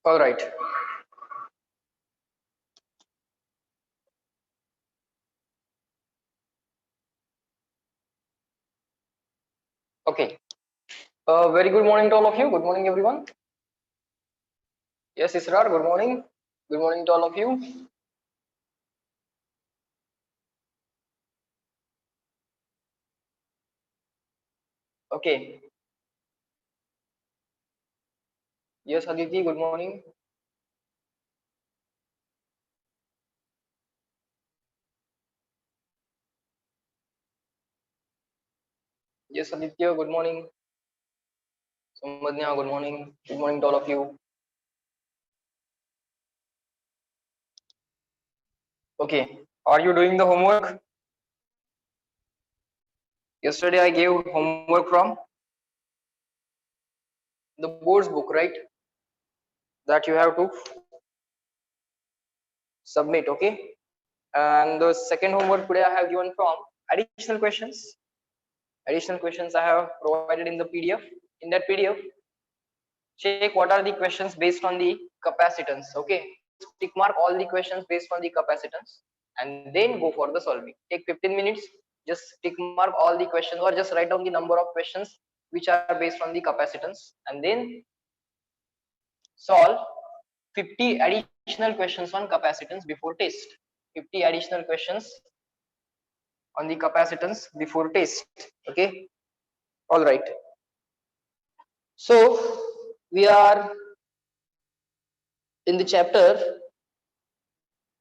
All right. Okay. Very good morning to all of you. Good morning, everyone. Yes, Israr. Good morning. Good morning to all of you. Okay. Yes, Aditi. Good morning. Yes, Aditya. Good morning. Samadnya. Good morning. Good morning to all of you. Okay. Are you doing the homework? Yesterday I gave homework from the board's book, right? That you have to submit. Okay. And the second homework today I have given from additional questions. Additional questions I have provided in the PDF. In that PDF, check what are the questions based on the capacitance. Okay, tick mark all the questions based on the capacitance and then go for the solving. Take 15 minutes, just tick mark all the questions or just write down the number of questions which are based on the capacitance and then solve 50 additional questions on capacitance before test. 50 additional questions on the capacitance before test. Okay, all right. So we are in the chapter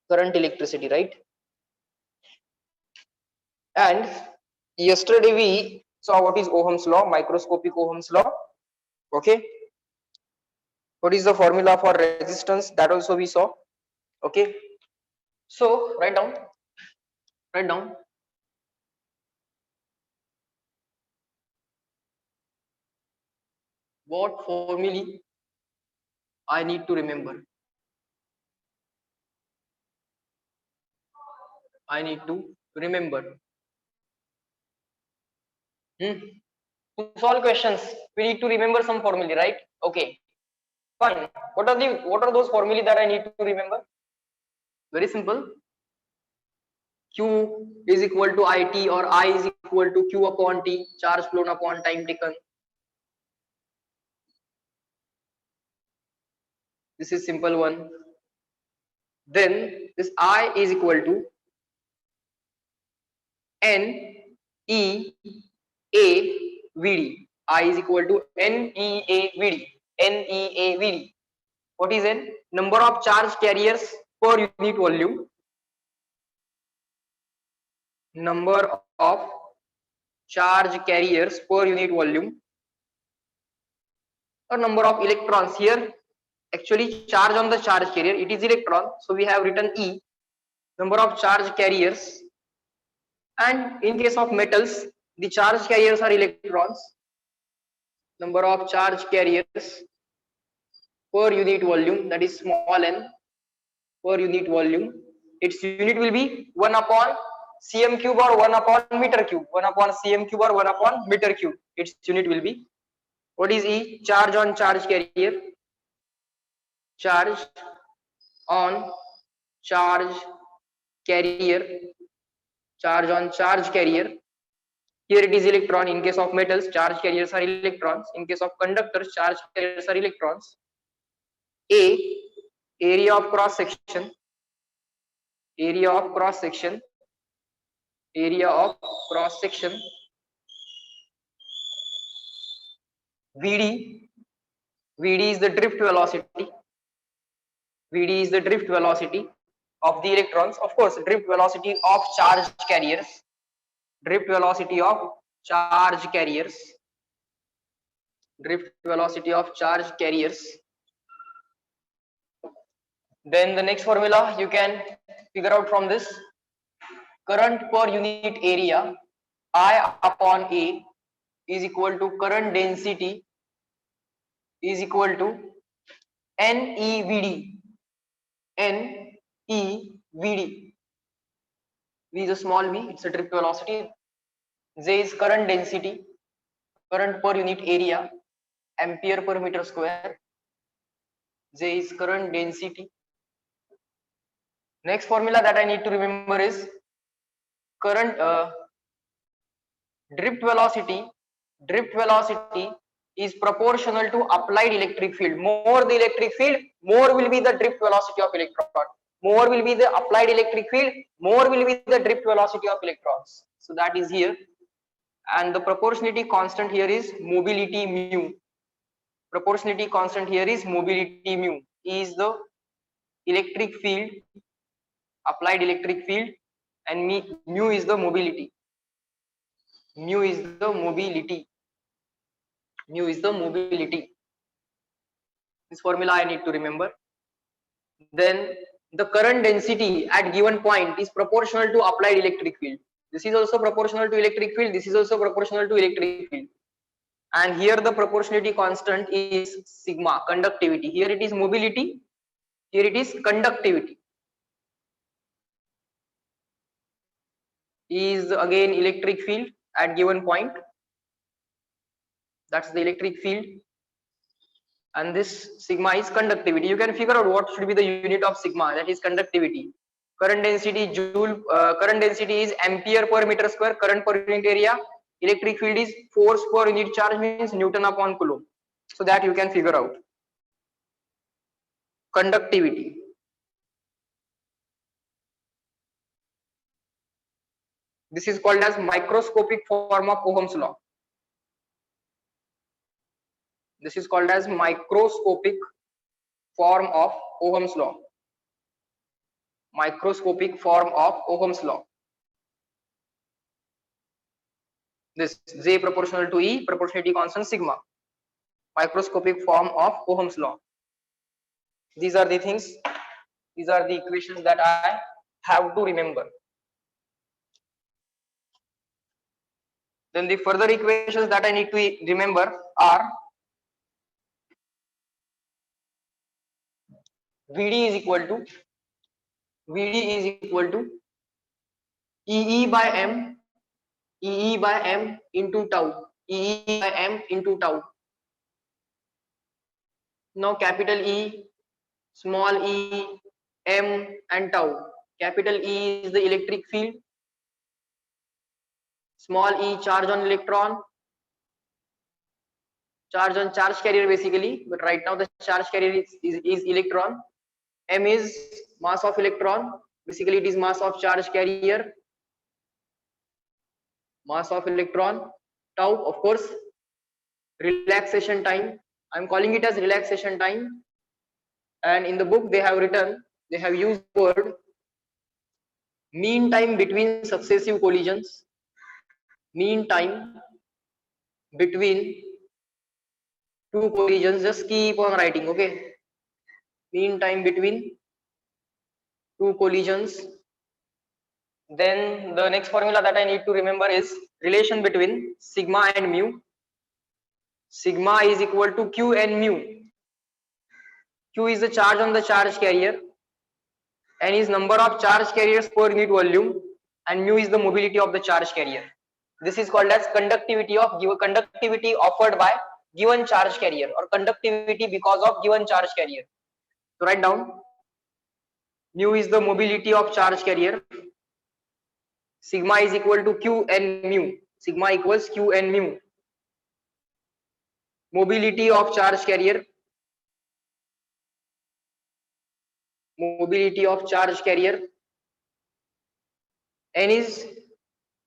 current electricity, right? And yesterday we saw what is Ohm's law, microscopic Ohm's law. Okay, what is the formula for resistance, that also we saw. Okay, so write down what formulae I need to remember. I need to remember. To solve questions we need to remember some formulae, right? Okay, fine. What are those formulae that I need to remember? Very simple. Q is equal to IT or I is equal to Q upon T, charge flown upon time taken. This is simple one. Then this I is equal to N E A V D. I is equal to N E A V D. N E A V D. What is N? Number of charge carriers per unit volume. Number of charge carriers per unit volume. Or number of electrons here. Actually, charge on the charge carrier, it is electron. So we have written E. Number of charge carriers. And in case of metals, the charge carriers are electrons. Number of charge carriers per unit volume, that is small n, per unit volume. Its unit will be 1 upon cm cube or 1 upon meter cube. 1 upon cm cube or 1 upon meter cube. Its unit will be. What is E? Charge on charge carrier. Charge on charge carrier. Charge on charge carrier. Here it is electron. In case of metals, charge carriers are electrons. In case of conductors, charge carriers are electrons. A, area of cross section. Area of cross section. Area of cross section. VD. VD is the drift velocity. VD is the drift velocity of the electrons. Of course, drift velocity of charge carriers. Drift velocity of charge carriers. Drift velocity of charge carriers. Then the next formula you can figure out from this. Current per unit area, I upon A, is equal to current density is equal to NEVD. NEVD. V is a small v, it's a drift velocity. J is current density, current per unit area, ampere per meter square. J is current density. Next formula that I need to remember is current drift velocity. Drift velocity is proportional to applied electric field. More the electric field, more will be the drift velocity of electron. More will be the applied electric field, more will be the drift velocity of electrons. So that is here. And the proportionality constant here is mobility mu. Proportionality constant here is mobility mu. E is the electric field, applied electric field, and mu is the mobility. Mu is the mobility. Mu is the mobility. This formula I need to remember. Then the current density at given point is proportional to applied electric field. This is also proportional to electric field. This is also proportional to electric field. And here the proportionality constant is sigma, conductivity. Here it is mobility. Here it is conductivity. Is again electric field at given point. That's the electric field. And this sigma is conductivity. You can figure out what should be the unit of sigma, that is conductivity. Current density joule, current density is ampere per meter square, current per unit area. Electric field is force per unit charge, means Newton upon Coulomb. So that you can figure out. Conductivity. This is called as microscopic form of Ohm's law. This is called as microscopic form of Ohm's law. Microscopic form of Ohm's law. This J proportional to E, proportionality constant sigma. Microscopic form of Ohm's law. These are the things, these are the equations that I have to remember. Then the further equations that I need to remember are VD is equal to EE by M into tau. EE by M into tau. Now capital E, small e, M and tau. Capital E is the electric field. Small e charge on electron. Charge on charge carrier basically, but right now the charge carrier is electron. M is mass of electron. Basically it is mass of charge carrier. Mass of electron. Tau, of course, relaxation time. I'm calling it as relaxation time. And in the book they have written, they have used the word mean time between successive collisions. Mean time between two collisions. Just keep on writing, okay? Mean time between two collisions. Then the next formula that I need to remember is relation between sigma and mu. Sigma is equal to Q and mu. Q is the charge on the charge carrier, N is number of charge carriers per unit volume, and mu is the mobility of the charge carrier. This is called as conductivity offered by given charge carrier, or conductivity because of given charge carrier. So write down, mu is the mobility of charge carrier. Sigma is equal to Q and mu. Sigma equals Q and mu. Mobility of charge carrier. Mobility of charge carrier. N is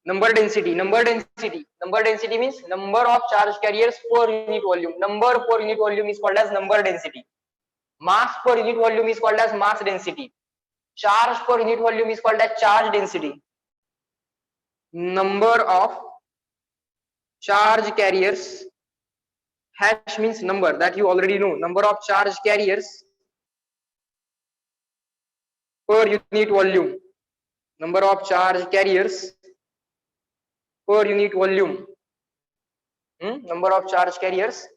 number density. Number density means number of charge carriers per unit volume. Number per unit volume is called as number density. Mass per unit volume is called as mass density. Charge per unit volume is called as charge density. Number of charge carriers, hash means number, that you already know. Number of charge carriers per unit volume. Number of charge carriers per unit volume. Number of charge carriers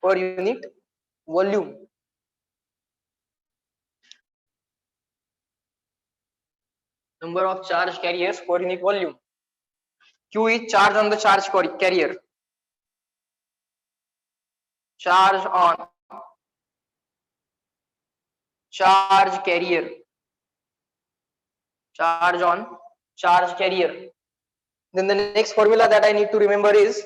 per unit volume. Number of charge carriers per unit volume. Q is charge on the charge carrier. Charge on charge carrier, charge on charge carrier. Then the next formula that I need to remember is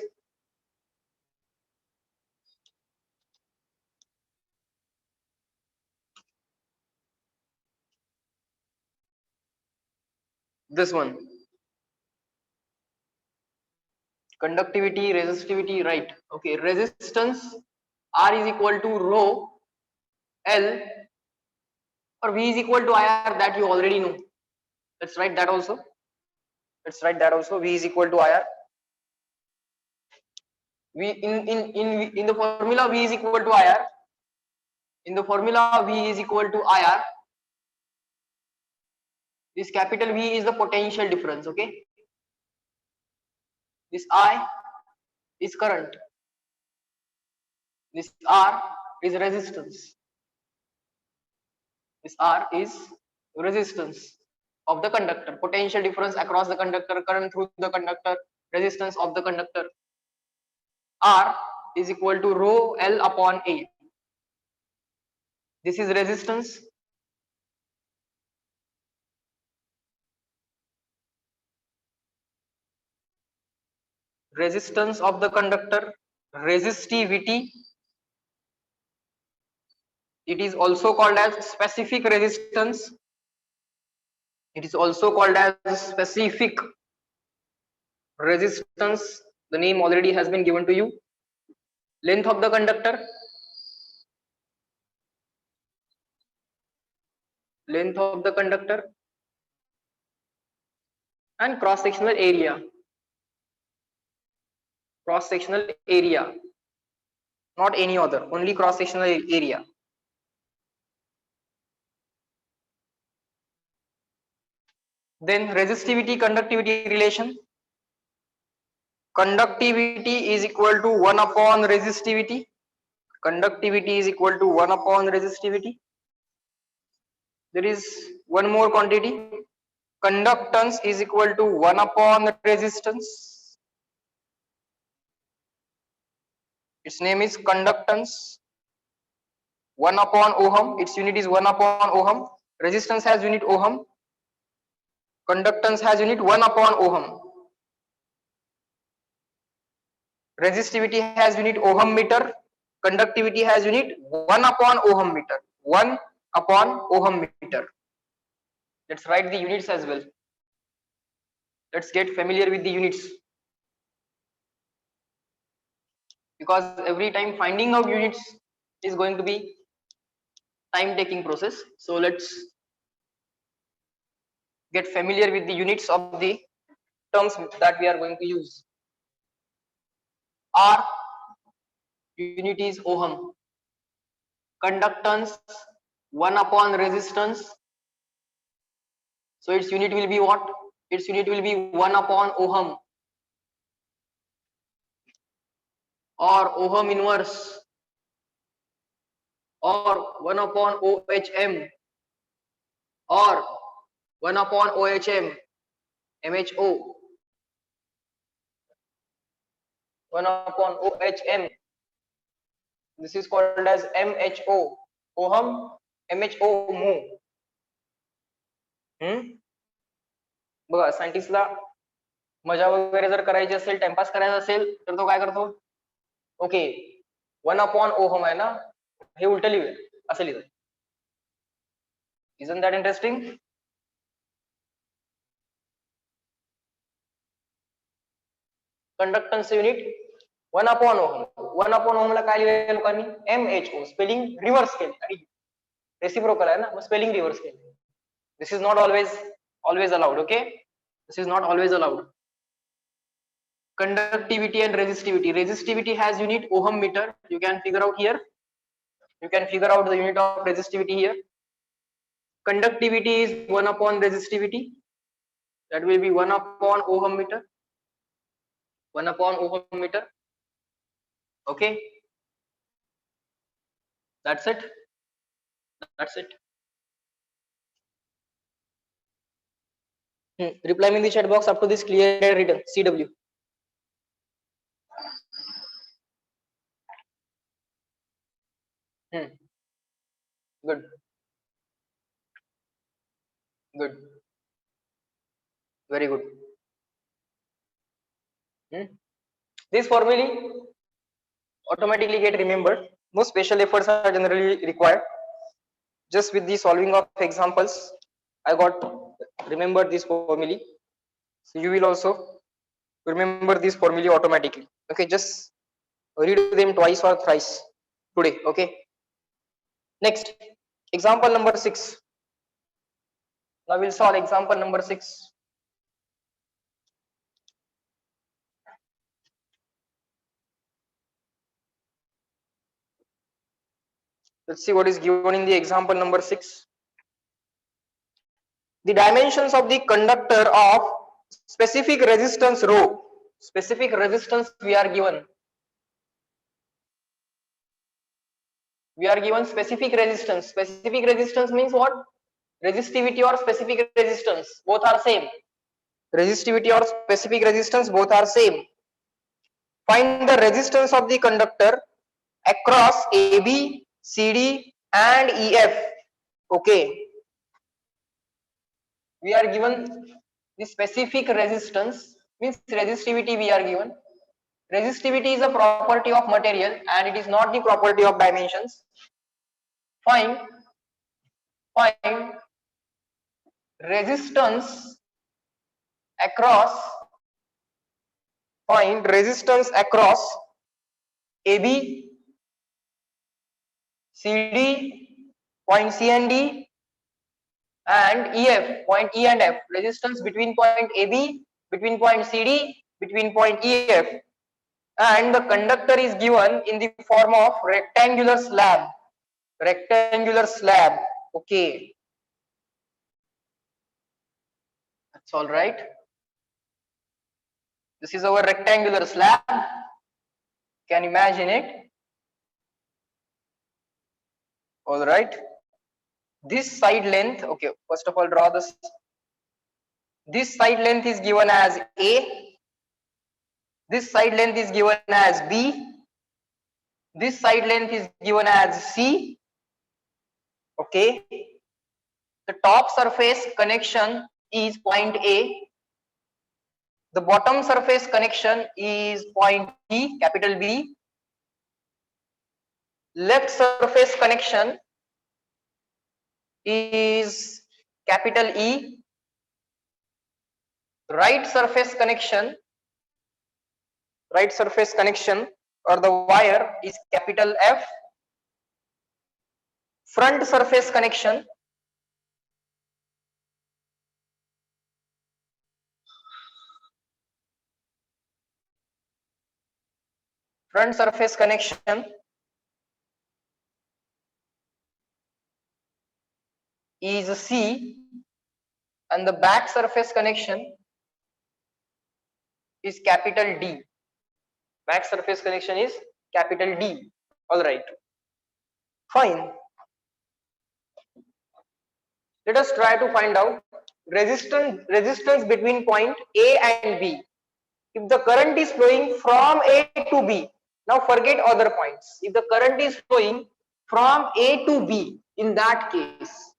this one. Conductivity, resistivity, right? Okay, resistance R is equal to rho L, or V is equal to IR, that you already know. Let's write that also. Let's write that also. V is equal to IR. V in the formula V is equal to IR. In the formula V is equal to IR. This capital V is the potential difference. Okay. This I is current. This R is resistance. This R is resistance of the conductor. Potential difference across the conductor, current through the conductor, resistance of the conductor. R is equal to rho L upon A. This is resistance. Resistance of the conductor, resistivity. It is also called as specific resistance. It is also called as specific resistance. The name already has been given to you. Length of the conductor, length of the conductor, and cross sectional area. Cross sectional area, not any other, only cross sectional area. Then resistivity conductivity relation. Conductivity is equal to 1 upon resistivity. Conductivity is equal to 1 upon resistivity. There is one more quantity. Conductance is equal to 1 upon resistance. Its name is conductance. 1 upon ohm. Its unit is 1 upon ohm. Resistance has unit ohm. Conductance has unit 1 upon ohm. Resistivity has unit ohm meter. Conductivity has unit 1 upon ohm meter. 1 upon ohm meter. Let's write the units as well. Let's get familiar with the units, because every time finding out units is going to be time taking process. So let's get familiar with the units of the terms that we are going to use. R unit is ohm. Conductance 1 upon resistance. So its unit will be what? Its unit will be 1 upon ohm, or ohm inverse, or 1 upon OHM, or 1 upon OHM, MHO, 1 upon OHM. This is called as MHO, ohm, MHO, mho. बघा, सायंटिस्टला मजा वगैरे जर करायची असेल, timepass करायचा असेल, तर तो काय करतो? ओके, 1 अपॉन ओहम आहे ना, हे उलट लिहूया, असं लिहिलं. Isn't that interesting? Conductance unit 1 upon ohm. 1 upon ohm ला काय लिहिलं लोकांनी? MHO. स्पेलिंग रिव्हर्स केली आणि रेसिप्रोकल आहे ना, मग स्पेलिंग रिव्हर्स केली. This is not always allowed. Okay, this is not always allowed. Conductivity and resistivity. Resistivity has unit ohm meter. You can figure out here. You can figure out the unit of resistivity here. Conductivity is 1 upon resistivity. That will be 1 upon ohm meter. 1 upon ohm meter. Okay, that's it. That's it. Reply me in the chat box up to this clear and written. CW. Good. Very good. These formulae automatically get remembered. No special efforts are generally required. Just with the solving of examples, I got remembered this formulae. So you will also remember this formulae automatically. Okay, just read them twice or thrice today. Okay. Next, example number 6. Now we'll solve example number 6. Let's see what is given in the example number 6. The dimensions of the conductor of specific resistance rho. Specific resistance we are given. We are given specific resistance. Specific resistance means what? Resistivity or specific resistance. Both are same. Resistivity or specific resistance, both are same. Find the resistance of the conductor across AB, CD and EF. Okay. We are given the specific resistance, means resistivity we are given. Resistivity is a property of material and it is not the property of dimensions. Find resistance across, find resistance across AB, CD, point C and D and EF, point E and F. Resistance between point AB, between point CD, between point EF, and the conductor is given in the form of rectangular slab. Rectangular slab. Okay, that's all right. This is our rectangular slab. Can you imagine it? All right. This side length, okay, first of all draw this. This side length is given as A. This side length is given as B. This side length is given as C. Okay. The top surface connection is point A. The bottom surface connection is point B, capital B. Left surface connection is capital E. Right surface connection or the wire is capital F. Front surface connection is C, and the back surface connection is capital D. Back surface connection is capital D. All right. Fine. Let us try to find out resistance between point A and B. If the current is flowing from A to B, now forget other points. If the current is flowing from A to B, in that case,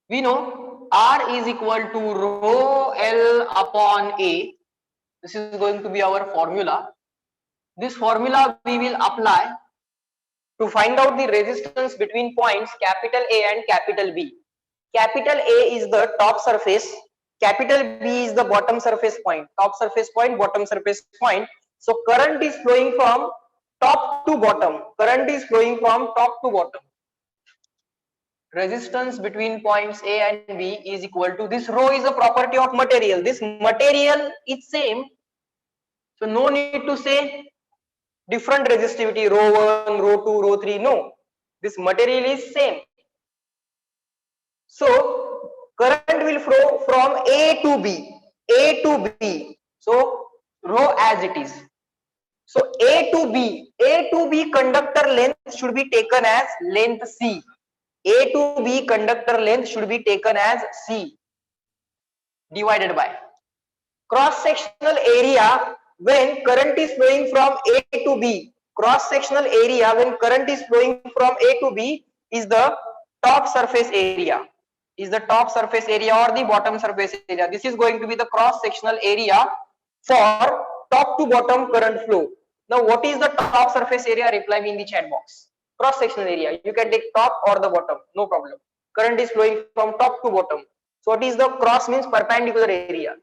we know R is equal to rho L upon A. This is going to be our formula. This formula we will apply to find out the resistance between points capital A and capital B. Capital A is the top surface, capital B is the bottom surface point. Top surface point, bottom surface point. So current is flowing from top to bottom. Current is flowing from top to bottom. Resistance between points A and B is equal to, this rho is a property of material. This material is same. So no need to say different resistivity, rho 1, rho 2, rho 3. No, this material is same. So current will flow from A to B. A to B. So rho as it is. So A to B conductor length should be taken as length C. A to B conductor length should be taken as C divided by cross sectional area when current is flowing from A to B. Cross sectional area when current is flowing from A to B is the top surface area. is the top surface area or the bottom surface area. This is going to be the cross sectional area for top to bottom current flow. Now what is the top surface area? Reply me in the chat box. Cross sectional area, you can take top or the bottom, no problem. Current is flowing from top to bottom. So what is the cross? Means perpendicular area.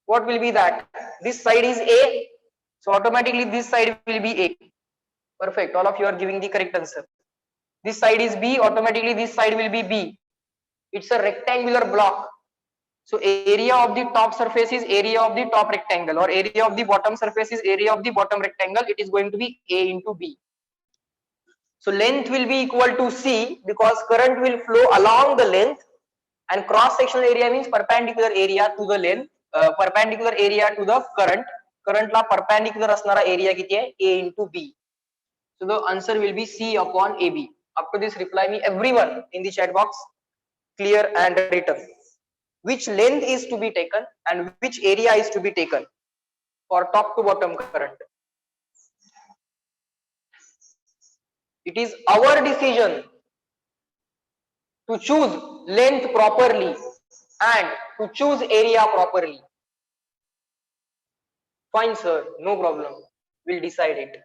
What will be that? This side is A, so automatically this side will be A. Perfect, all of you are giving the correct answer. This side is B, automatically this side will be B. It's a rectangular block. So area of the top surface is area of the top rectangle, or area of the bottom surface is area of the bottom rectangle. It is going to be A into B. So length will be equal to C because current will flow along the length, and cross sectional area means perpendicular area to the length, perpendicular area to the current. Current ला perpendicular असणारा area किती आहे? A into B. So the answer will be C upon AB. Up to this, reply me everyone in the chat box, clear and written. Which length is to be taken and which area is to be taken for top to bottom current? It is our decision to choose length properly and to choose area properly. Fine, sir, no problem. We'll decide it.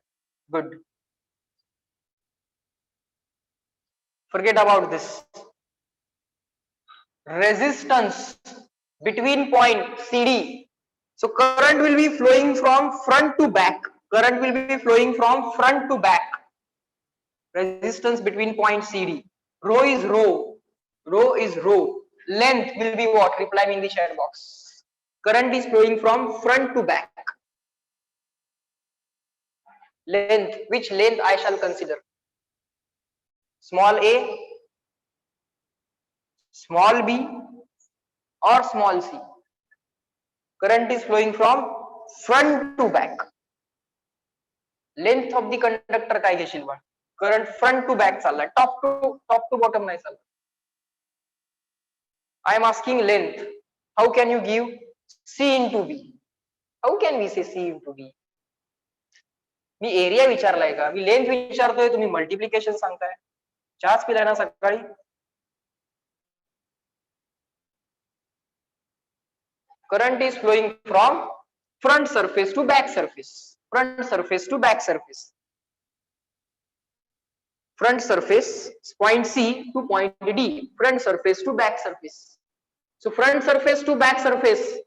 Good. Forget about this. Resistance between point CD. So current will be flowing from front to back. Current will be flowing from front to back. Resistance between point CD. Rho is rho. Rho is rho. Length will be what? Reply me in the chat box. Current is flowing from front to back. Length. Which length I shall consider? Small a, small b, or small c? Current is flowing from front to back. Length of the conductor काय घेशील बा? Current front to back चाललाय, top to bottom नाही चालला. I am asking length. How can you give C into B? How can we say C into B? Me area विचारलाय का? मी length विचारतोय, तुम्ही multiplication सांगताय. चहाच पिलाय ना सकाळी? Current is flowing from front surface to back surface. Front surface to back surface. Front surface, point C to point D. Front surface to back surface. So front surface to back surface,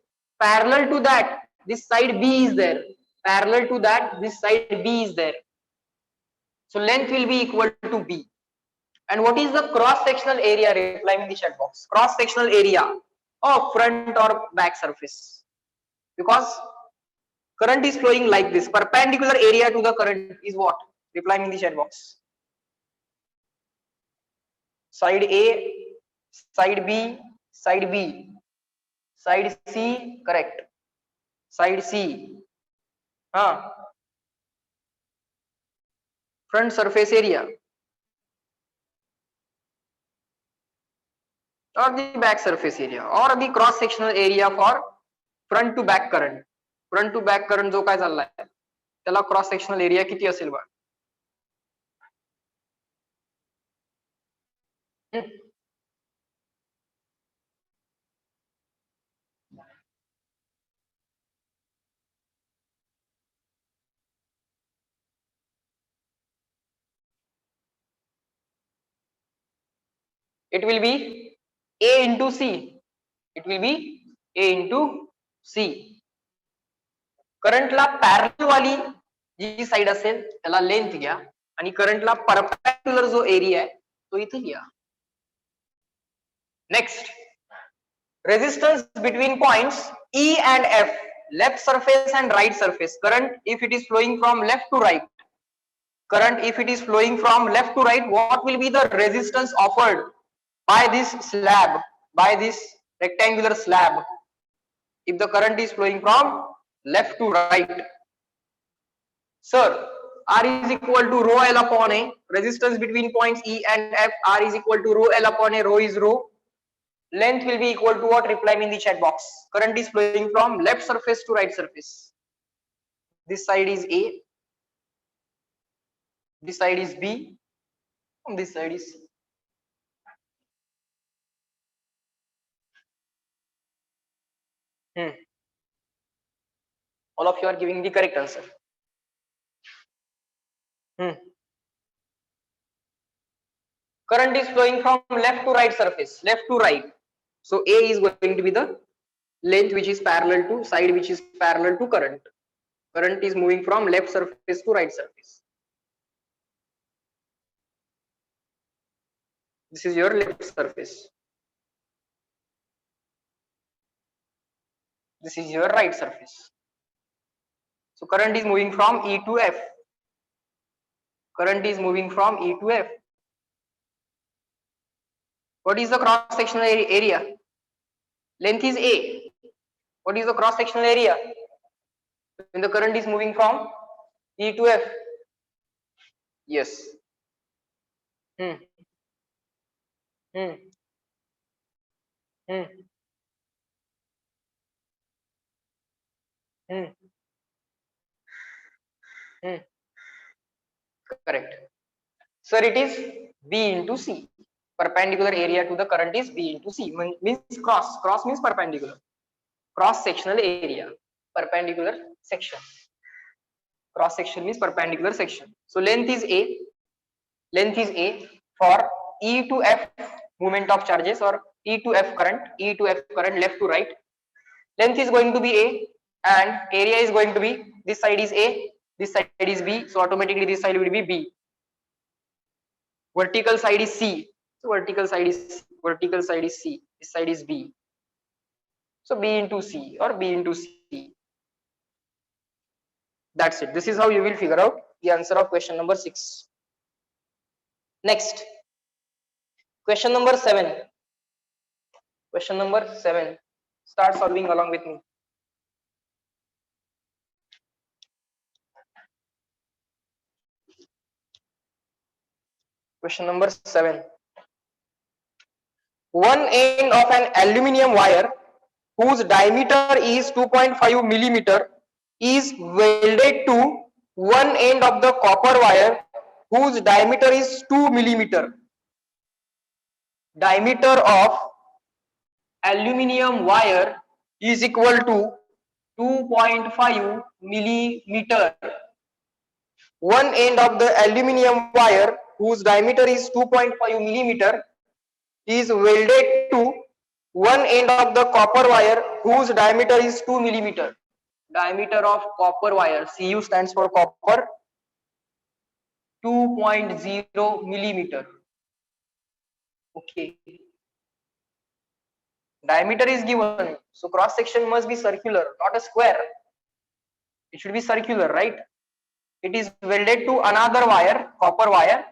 parallel to that, this side B is there. Parallel to that, this side B is there. So length will be equal to B. And what is the cross sectional area? Reply me in the chat box. Cross sectional area of front or back surface. Because current is flowing like this. Perpendicular area to the current is what? Reply me in the chat box. Side A, side B, side B, side C, correct. Side C. Front surface area. Or the back surface area, or the cross sectional area for front to back current. Front to back current जो काय चाललाय त्याला cross sectional area किती असेल बा? It will be A into C. It will be A into C. Current La parallel वाली जी side असेल त्याला लेंथ घ्या आणि करंट ला परपेंडिकुलर जो एरिया आहे तो इथे घ्या. Next, resistance between points E and F, left surface and right surface. Current if it is flowing from left to right. Current if it is flowing from left to right, what will be the resistance offered by this slab, by this rectangular slab, if the current is flowing from left to right? Sir, R is equal to rho L upon A. Resistance between points E and F, R is equal to rho L upon A. Rho is rho. Length will be equal to what? Reply me in the chat box. Current is flowing from left surface to right surface. This side is A. This side is B. This side is all of you are giving the correct answer. Current is flowing from left to right surface, left to right. So A is going to be the length which is parallel to side which is parallel to current. Current is moving from left surface to right surface. This is your left surface. This is your right surface. So current is moving from E to F. Current is moving from E to F. What is the cross sectional area? Length is A. What is the cross sectional area when the current is moving from E to F? Yes. Hmm. Hmm. Hmm. Hmm. Hmm. Correct. Sir, it is B into C. Perpendicular area to the current is B into C. Means cross. Cross means perpendicular. Cross sectional area. Perpendicular section. Cross section means perpendicular section. So length is A. Length is A for E to F movement of charges or E to F current. E to F current left to right. Length is going to be A and area is going to be, this side is A, this side is B. So automatically this side will be B. Vertical side is C. So vertical side is C. Vertical side is C. This side is B. So B into C or B into C. That's it. This is how you will figure out the answer of question number 6. Next, question number 7. Question number 7. Start solving along with me. Question number 7. One end of an aluminium wire whose diameter is 2.5 millimeter is welded to one end of the copper wire whose diameter is 2 millimeter. Diameter of aluminium wire is equal to 2.5 millimeter. One end of the aluminium wire whose diameter is 2.5 millimeter is welded to one end of the copper wire whose diameter is 2 millimeter. Diameter of copper wire, Cu stands for copper, 2.0 millimeter. Okay. Diameter is given, so cross section must be circular, not a square. It should be circular, right? It is welded to another wire, copper wire,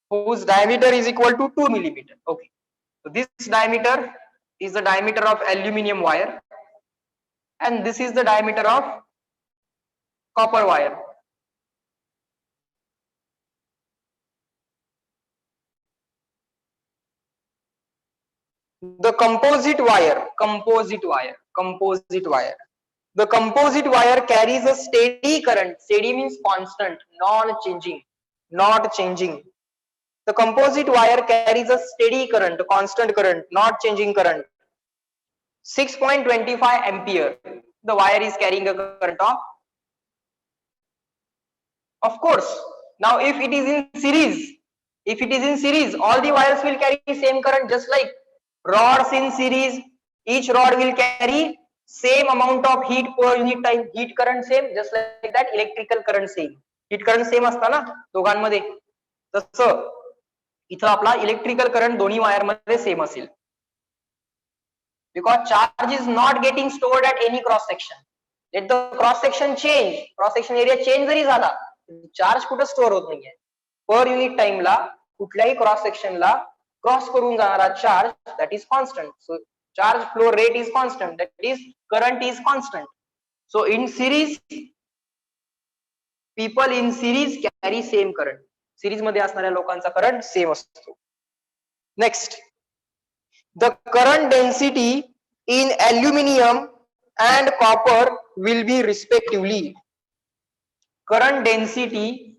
whose diameter is equal to 2 millimeter. Okay. So this diameter is the diameter of aluminium wire, and this is the diameter of copper wire. The composite wire. The composite wire carries a steady current. Steady means constant, non-changing, not changing. The composite wire carries a steady current, constant current, not changing current. 6.25 ampere. The wire is carrying a current of course. Now, if it is in series, all the wires will carry same current, just like rods in series. Each rod will carry same amount of heat per unit time. Heat current same, just like that. Electrical current same. Heat current same असता ना दोघांमध्ये. तसं इथं आपला electrical current दोन्ही wire मध्ये same असेल. Because charge is not getting stored at any cross section. Let the cross section change, cross section area change जरी झाला, चार्ज कुठे स्टोअर होत नाहीये. पर युनिट टाइमला कुठल्याही क्रॉस सेक्शनला क्रॉस करून जाणारा charge that is constant. So charge flow rate is constant, that is current is constant. So in series, people in series carry same current. Series मध्ये असणाऱ्या लोकांचा करंट सेम असतो. Next, the current density in aluminium and copper will be respectively. Current density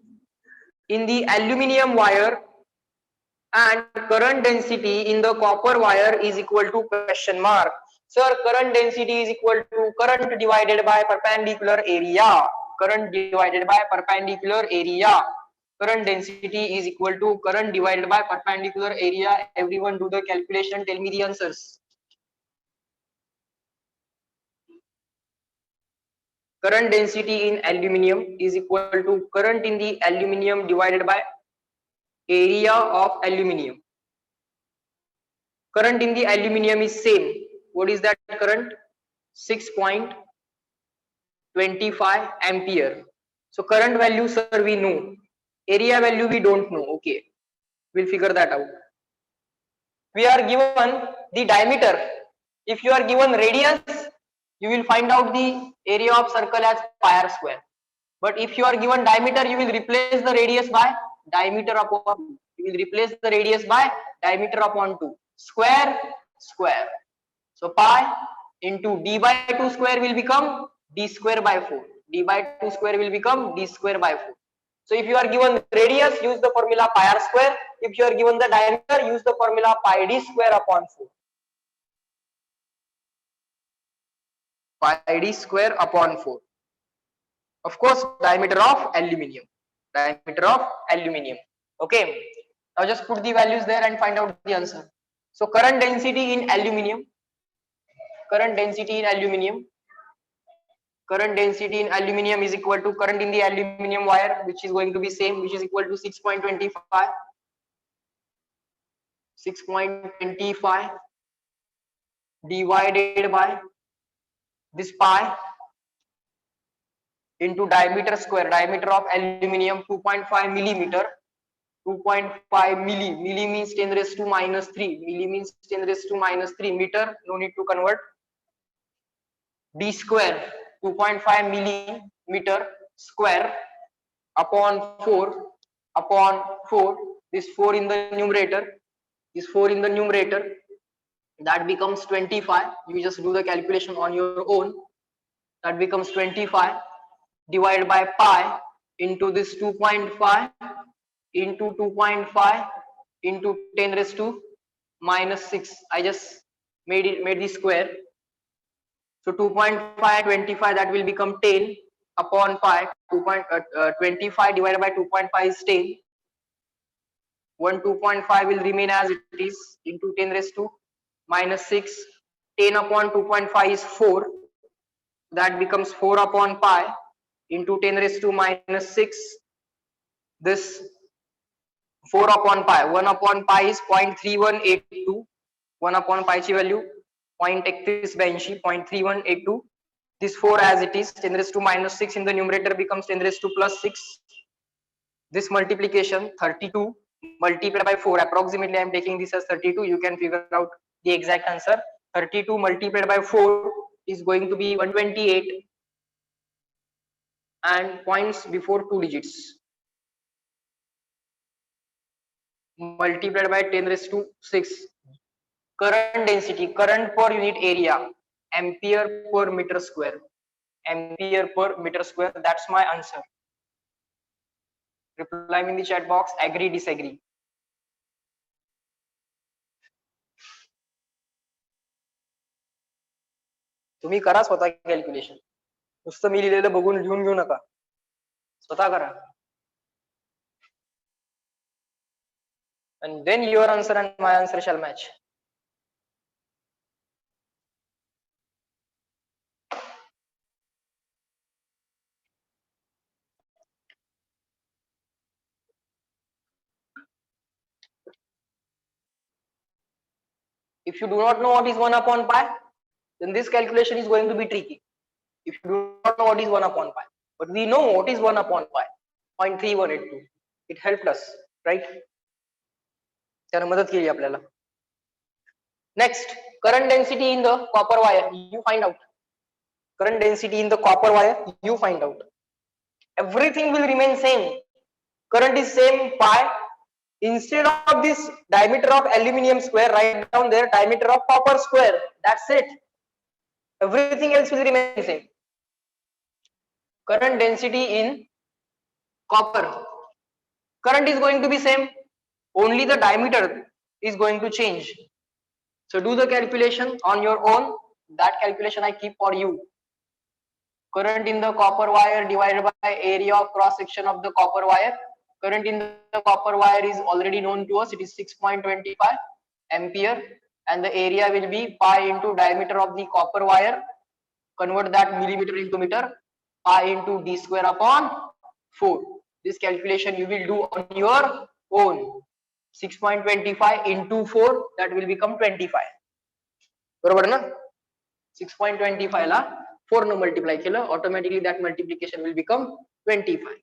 in the aluminium wire and current density in the copper wire is equal to question mark. Sir, current density is equal to current divided by perpendicular area. Current divided by perpendicular area. Current density is equal to current divided by perpendicular area. Everyone do the calculation. Tell me the answers. Current density in aluminium is equal to current in the aluminium divided by area of aluminium. Current in the aluminium is same. What is that current? 6.25 ampere. So current value, sir, we know. Area value we don't know. Okay, we'll figure that out. We are given the diameter. If you are given radius, you will find out the area of circle as pi r square. But if you are given diameter, you will replace the radius by diameter upon 2. You will replace the radius by diameter upon 2. Square, square. So pi into d by 2 square will become d square by 4. D by 2 square will become d square by 4. So if you are given radius, use the formula pi r square. If you are given the diameter, use the formula pi d square upon 4. Pi d square upon 4. Of course, diameter of aluminium. Diameter of aluminium. Okay. Now just put the values there and find out the answer. So current density in aluminium. Current density in aluminium. Current density in aluminium is equal to current in the aluminium wire, which is going to be same, which is equal to 6.25. 6.25 divided by this pi into diameter square. Diameter of aluminium 2.5 millimeter. 2.5 milli means 10 raised to minus 3. Milli means 10 raised to minus 3 meter. No need to convert. D square 2.5 millimeter square upon 4 upon 4. This 4 in the numerator. This 4 in the numerator. That becomes 25. You just do the calculation on your own. That becomes 25 divided by pi into this 2.5 into 2.5 into 10 raised to minus 6. I just made the square. So 2.5 25, that will become 10 upon pi. 25 divided by 2.5 is 10. 2.5 will remain as it is into 10 raised to minus 6. 10 upon 2.5 is 4. That becomes 4 upon pi into 10 raised to minus 6. This 4 upon pi. 1 upon pi is 0.3182. 1 upon pi ची value 0.3182, 0.3182. This 4 as it is, 10 raised to minus 6 in the numerator becomes 10 raised to plus 6. This multiplication 32 multiplied by 4, approximately I am taking this as 32. You can figure out the exact answer. 32 multiplied by 4 is going to be 128, and points before 2 digits. Multiplied by 10 raised to 6. Current density, current per unit area, ampere per meter square. Ampere per meter square. That's my answer. Reply in the chat box. Agree, disagree. तुम्ही करा स्वतः calculation. नुसतं मी लिहिलेलं बघून लिहून घेऊ नका. स्वतः करा. And then your answer and my answer shall match. If you do not know what is 1 upon pi, then this calculation is going to be tricky. If you do not know what is 1 upon pi, but we know what is 1 upon pi, 0.3182. It helped us, right? त्याने मदत केली आपल्याला. Next, current density in the copper wire. You find out. Current density in the copper wire. You find out. Everything will remain same. Current is same pi. Instead of this diameter of aluminium square, write down there diameter of copper square. That's it. Everything else will remain same. Current density in copper. Current is going to be same. only the diameter is going to change. So do the calculation on your own. That calculation I keep for you. Current in the copper wire divided by area of cross section of the copper wire. Current in the copper wire is already known to us. It is 6.25 ampere, and the area will be pi into diameter of the copper wire. Convert that millimeter into meter. Pi into d square upon 4. This calculation you will do on your own. 6.25 into 4, that will become 25. बरोबर ना? 6.25 ला 4 ने multiply केलं, automatically that multiplication will become 25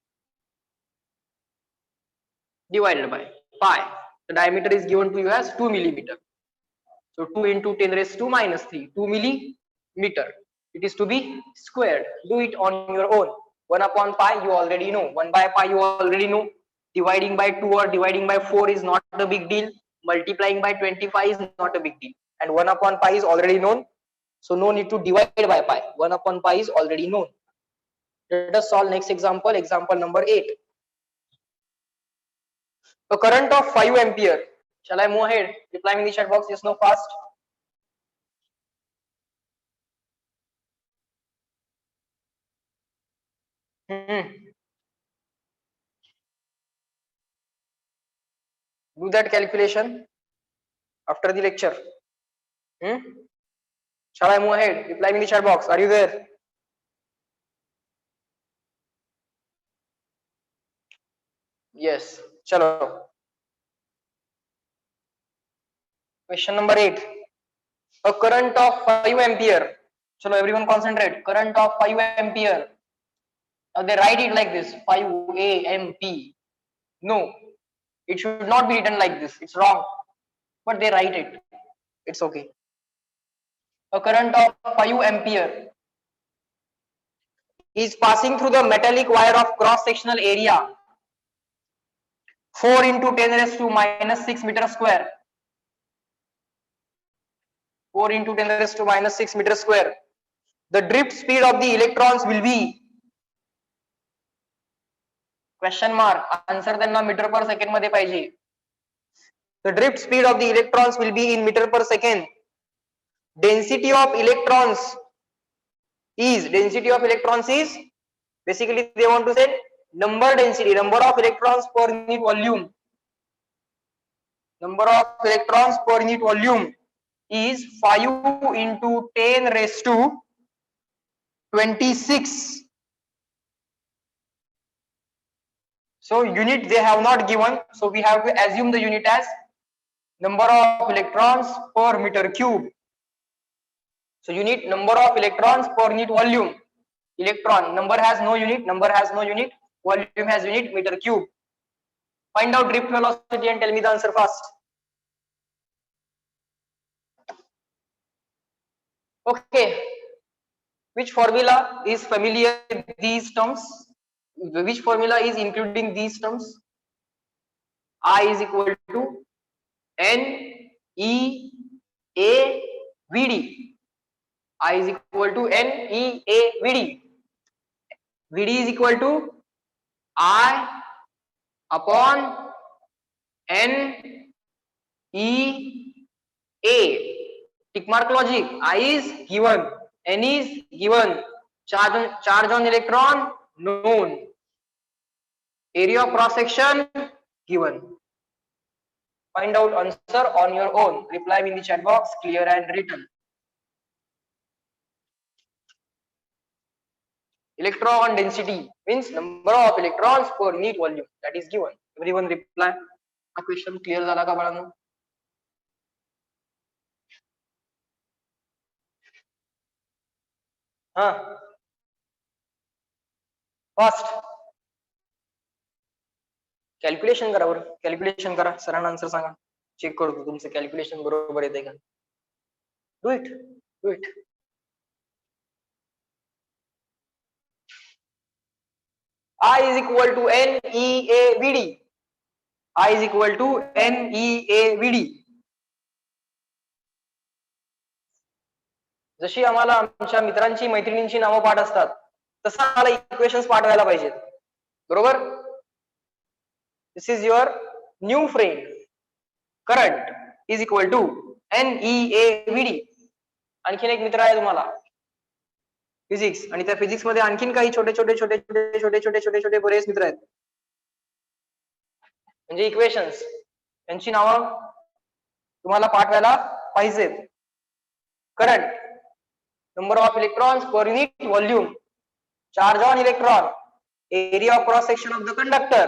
divided by pi. The diameter is given to you as 2 millimeter. So 2 into 10 raised to minus 3, 2 millimeter. It is to be squared. Do it on your own. 1 upon pi you already know. 1 by pi you already know. Dividing by 2 or dividing by 4 is not a big deal. Multiplying by 25 is not a big deal. And 1 upon pi is already known. So no need to divide by pi. 1 upon pi is already known. Let us solve next example. Example number 8. A current of 5 ampere. Shall I move ahead? Reply me in the chat box. Yes, no, fast. Do that calculation after the lecture. Shall I move ahead? Reply me in the chat box. Are you there? Yes. Chalo. Question number 8. A current of 5 ampere. Chalo, everyone concentrate. Current of 5 ampere. Now they write it like this. 5 A-M-P. No. It should not be written like this. It's wrong. But they write it. It's okay. A current of 5 ampere is passing through the metallic wire of cross sectional area 4 into 10 raised to minus 6 meter square. 4 into 10 raised to minus 6 meter square. The drift speed of the electrons will be question mark. Answer त्यांना meter per second मध्ये पाहिजे. The drift speed of the electrons will be in meter per second. Density of electrons is basically they want to say number density, number of electrons per unit volume. Number of electrons per unit volume is 5 into 10 raised to 26. So unit they have not given, so we have to assume the unit as number of electrons per meter cube. So unit number of electrons per unit volume. Electron number has no unit, volume has unit, meter cube. Find out drift velocity and tell me the answer fast. Okay. Which formula is familiar with these terms? Which formula is including these terms? I is equal to N E A V D. I is equal to N E A V D. V D is equal to I upon N E A. Tick mark logic. I is given, N is given, charge on electron known, area of cross section given. Find out answer on your own. Reply me in the chat box, clear and written. Electron density means number of electrons per unit volume, that is given. Everyone reply. A question clear झाला का बाळांनो? First calculation करा बरं, calculation करा, सरांना answer सांगा, check करतो तुमचं calculation बरोबर येते का. Do it. I is equal to NEAVD. I is equal to NEAVD. जशी आम्हाला आमच्या मित्रांची मैत्रिणींची नावं पाठ असतात तसं आम्हाला इक्वेशन्स पाठवायला पाहिजेत. बरोबर. This is your new friend. Current is equal to NeAVD. आणखीन एक मित्र आहे तुम्हाला फिजिक्स, आणि त्या फिजिक्स मध्ये आणखीन काही छोटे छोटे छोटे छोटे छोटे छोटे छोटे छोटे बरेच मित्र आहेत, म्हणजे इक्वेशन्स, यांची नावं तुम्हाला पाठवायला पाहिजेत. Current, number of electrons per unit volume, charge on electron, area of cross section of the conductor,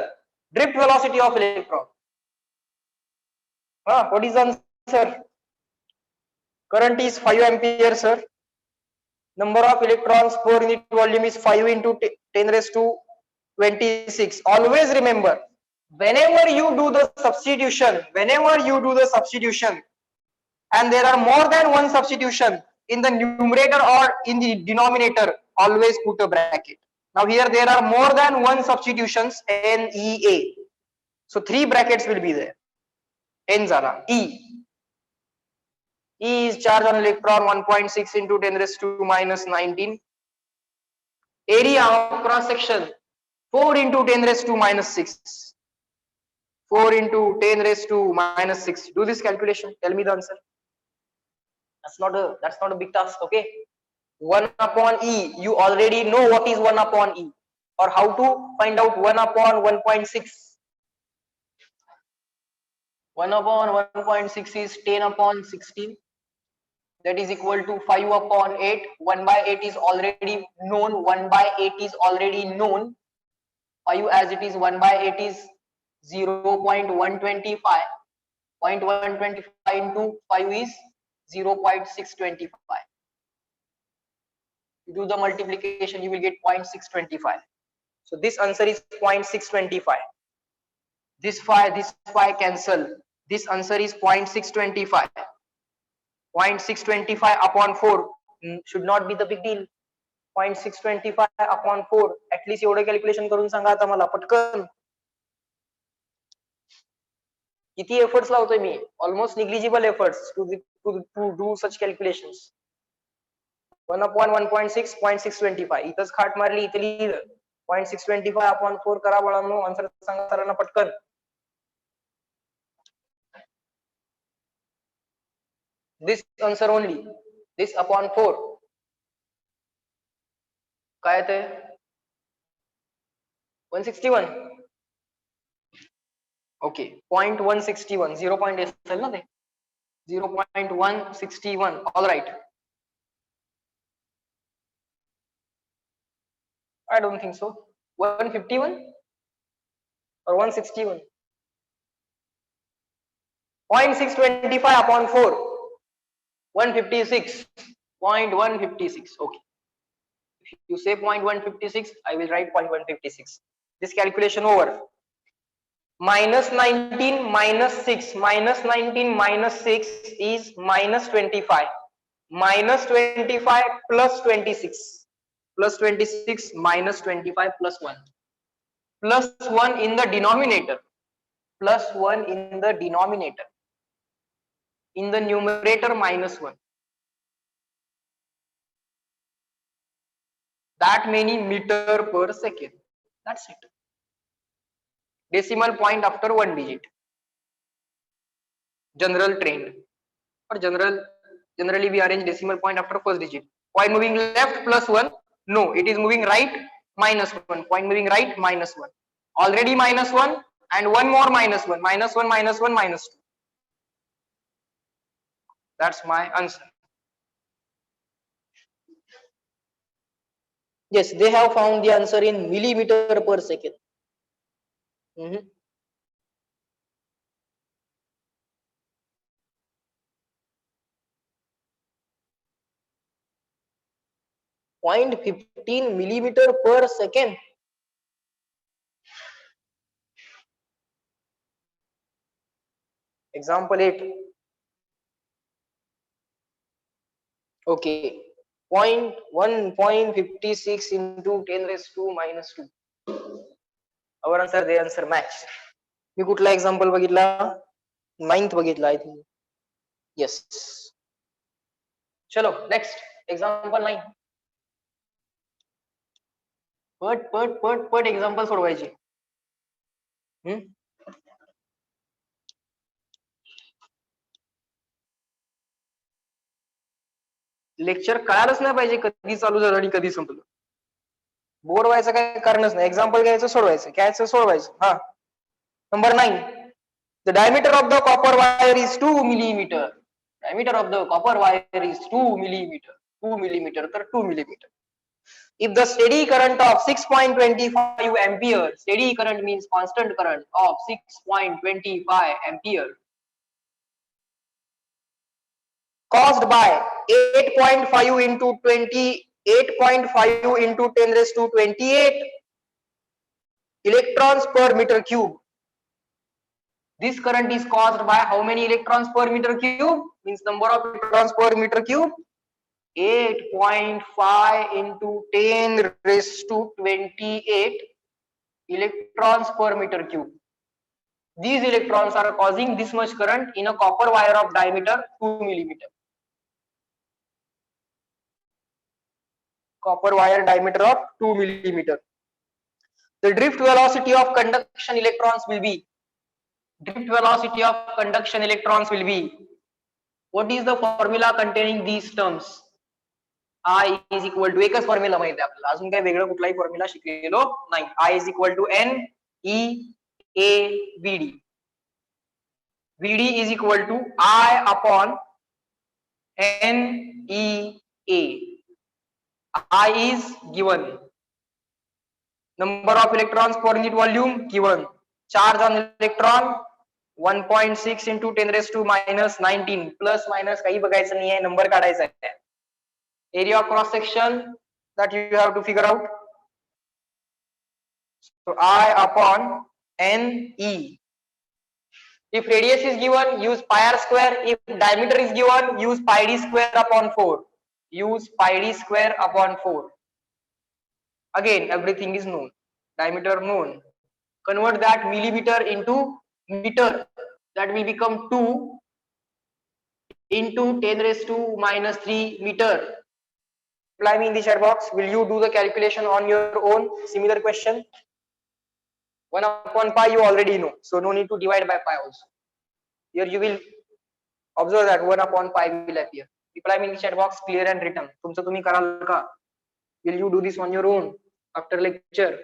drift velocity of electron. What is the answer? Current is 5 ampere, sir. Number of electrons per unit volume is 5 into 10 raised to 26. Always remember, whenever you do the substitution, and there are more than one substitution in the numerator or in the denominator, always put a bracket. Now here there are more than one substitutions, NeA, so 3 brackets will be there. N zala E is charge on electron 1.6 into 10 raised to minus 19. Area of cross section 4 into 10 raised to minus 6. 4 into 10 raised to minus 6. Do this calculation. Tell me the answer. That's not a big task. Okay. 1 upon E. You already know what is 1 upon E, or how to find out 1 upon 1.6. 1 upon 1.6 is 10 upon 16. That is equal to 5 upon 8. 1 by 8 is already known. 1 by 8 is already known. 5 as it is 1 by 8 is 0.125. 0.125 into 5 is 0.625. You do the multiplication, you will get 0.625. So this answer is 0.625. This 5 cancel. This answer is 0.625. 0.625 upon 4 should not be the big deal. 0.625 upon 4. At least एवढं calculation करून सांगा आता मला पटकन. किती efforts लावतोय मी? Almost negligible efforts to do such calculations. 1 upon 1.6, 0.625. इथंच खाट मारली, इथे लिहिलं 0.625 upon 4 करा बाळांनो. आन्सर सांगा सरांना पटकन. This answer only. This upon 4. काय ते? 161. Okay. 0.161. 0. असेल ना ते? 0.161. All right. I don't think so. 151 or 161? 0.625 upon 4. 156.156. Okay. If you say 0.156, I will write 0.156. This calculation over. Minus 19 minus 6. Minus 19 minus 6 is minus 25. Minus 25 plus 26. Plus 26 minus 25 plus 1. Plus 1 in the denominator. Plus 1 in the denominator. In the numerator, minus 1. That many meter per second. That's it. Decimal point after 1 digit. General trend. For generally we arrange decimal point after first digit. Point moving left plus 1. No, it is moving right minus 1. Point moving right minus 1. Already minus 1 and one more minus 1. Minus 1 minus 1 minus 2. That's my answer. Yes, they have found the answer in millimeter per second. 0.15 millimeter per second. Example 8. Okay. 1.56 into 10 raised to minus 2. Our answer, their answer match. मी कुठला example बघितला? 9th बघितला I think. Yes. चलो next example 9. पट example सोडवायची. Lecture कळालंच नाही पाहिजे कधी चालू झालं आणि कधी संपलं. बोर व्हायचं काही कारणच नाही. एक्झाम्पल घ्यायचं, सोडवायचं. हा, number 9. The diameter of the copper wire is 2 millimeter. Diameter of the copper wire is 2 millimeter. 2 millimeter तर 2 millimeter. If the steady current of 6.25 ampere, steady current means constant current of 6.25 ampere, caused by 8.5 into 8.5 into 10 raised to 28 electrons per meter cube. This current is caused by how many electrons per meter cube? Means number of electrons per meter cube. 8.5 into 10 raised to 28 electrons per meter cube. These electrons are causing this much current in a copper wire of diameter 2 millimeter. Copper wire diameter of 2 millimeter. The drift velocity of conduction electrons will be. Drift velocity of conduction electrons will be. What is the formula containing these terms? I is equal to एकच formula माहिती आहे आपल्याला, अजून काही वेगळं कुठलाही formula शिकलेलो नाही. I is equal to N E A V D. VD is equal to I upon N E A. I is given. Number of electrons per unit volume given. Charge on electron 1.6 into 10 raised to minus 19. Plus minus काही बघायचं नाही आहे, number काढायचा आहे. Area of cross section that you have to figure out. So I upon N E. If radius is given, use pi r square. If diameter is given, use pi d square upon 4. Use pi d square upon 4. Again, everything is known. Diameter known. Convert that millimeter into meter. That will become 2 into 10 raised to minus 3 meter. Reply me in the chat box. Will you do the calculation on your own? Similar question. 1 upon pi you already know, so no need to divide by pi also. Here you will observe that 1 upon pi will appear. Reply me in the chat box, clear and written. तुमचं तुम्ही कराल का? Will you do this on your own after lecture?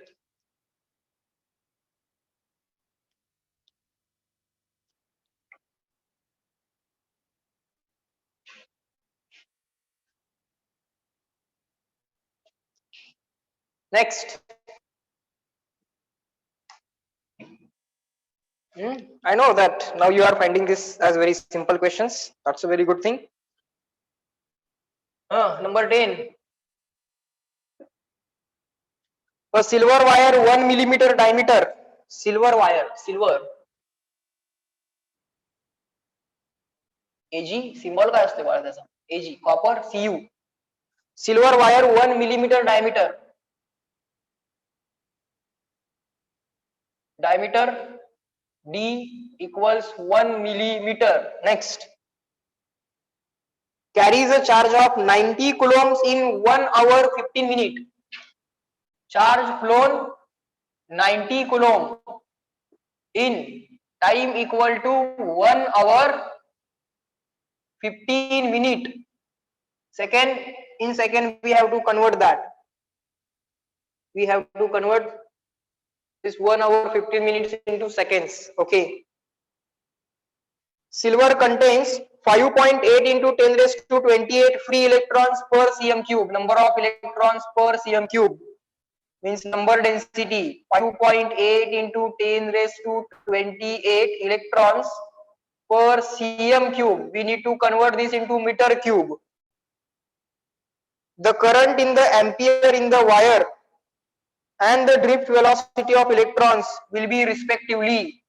Next. I know that now you are finding this as very simple questions. That's a very good thing. Number 10. A silver wire 1 millimeter diameter. Silver wire, silver. Ag symbol काय असते बाळा त्याचा? Ag, copper, Cu. Silver wire 1 millimeter diameter. Diameter D equals 1 millimeter. Next. Carries a charge of 90 coulombs in 1 hour 15 minutes. Charge flown 90 coulomb in time equal to 1 hour 15 minutes. In second we have to convert that. We have to convert this 1 hour 15 minutes into seconds. Okay. Silver contains 5.8 into 10 raised to 28 free electrons per cm cube. Number of electrons per cm cube means number density 5.8 into 10 raised to 28 electrons per cm cube. We need to convert this into meter cube. The current in the ampere in the wire and the drift velocity of electrons will be respectively.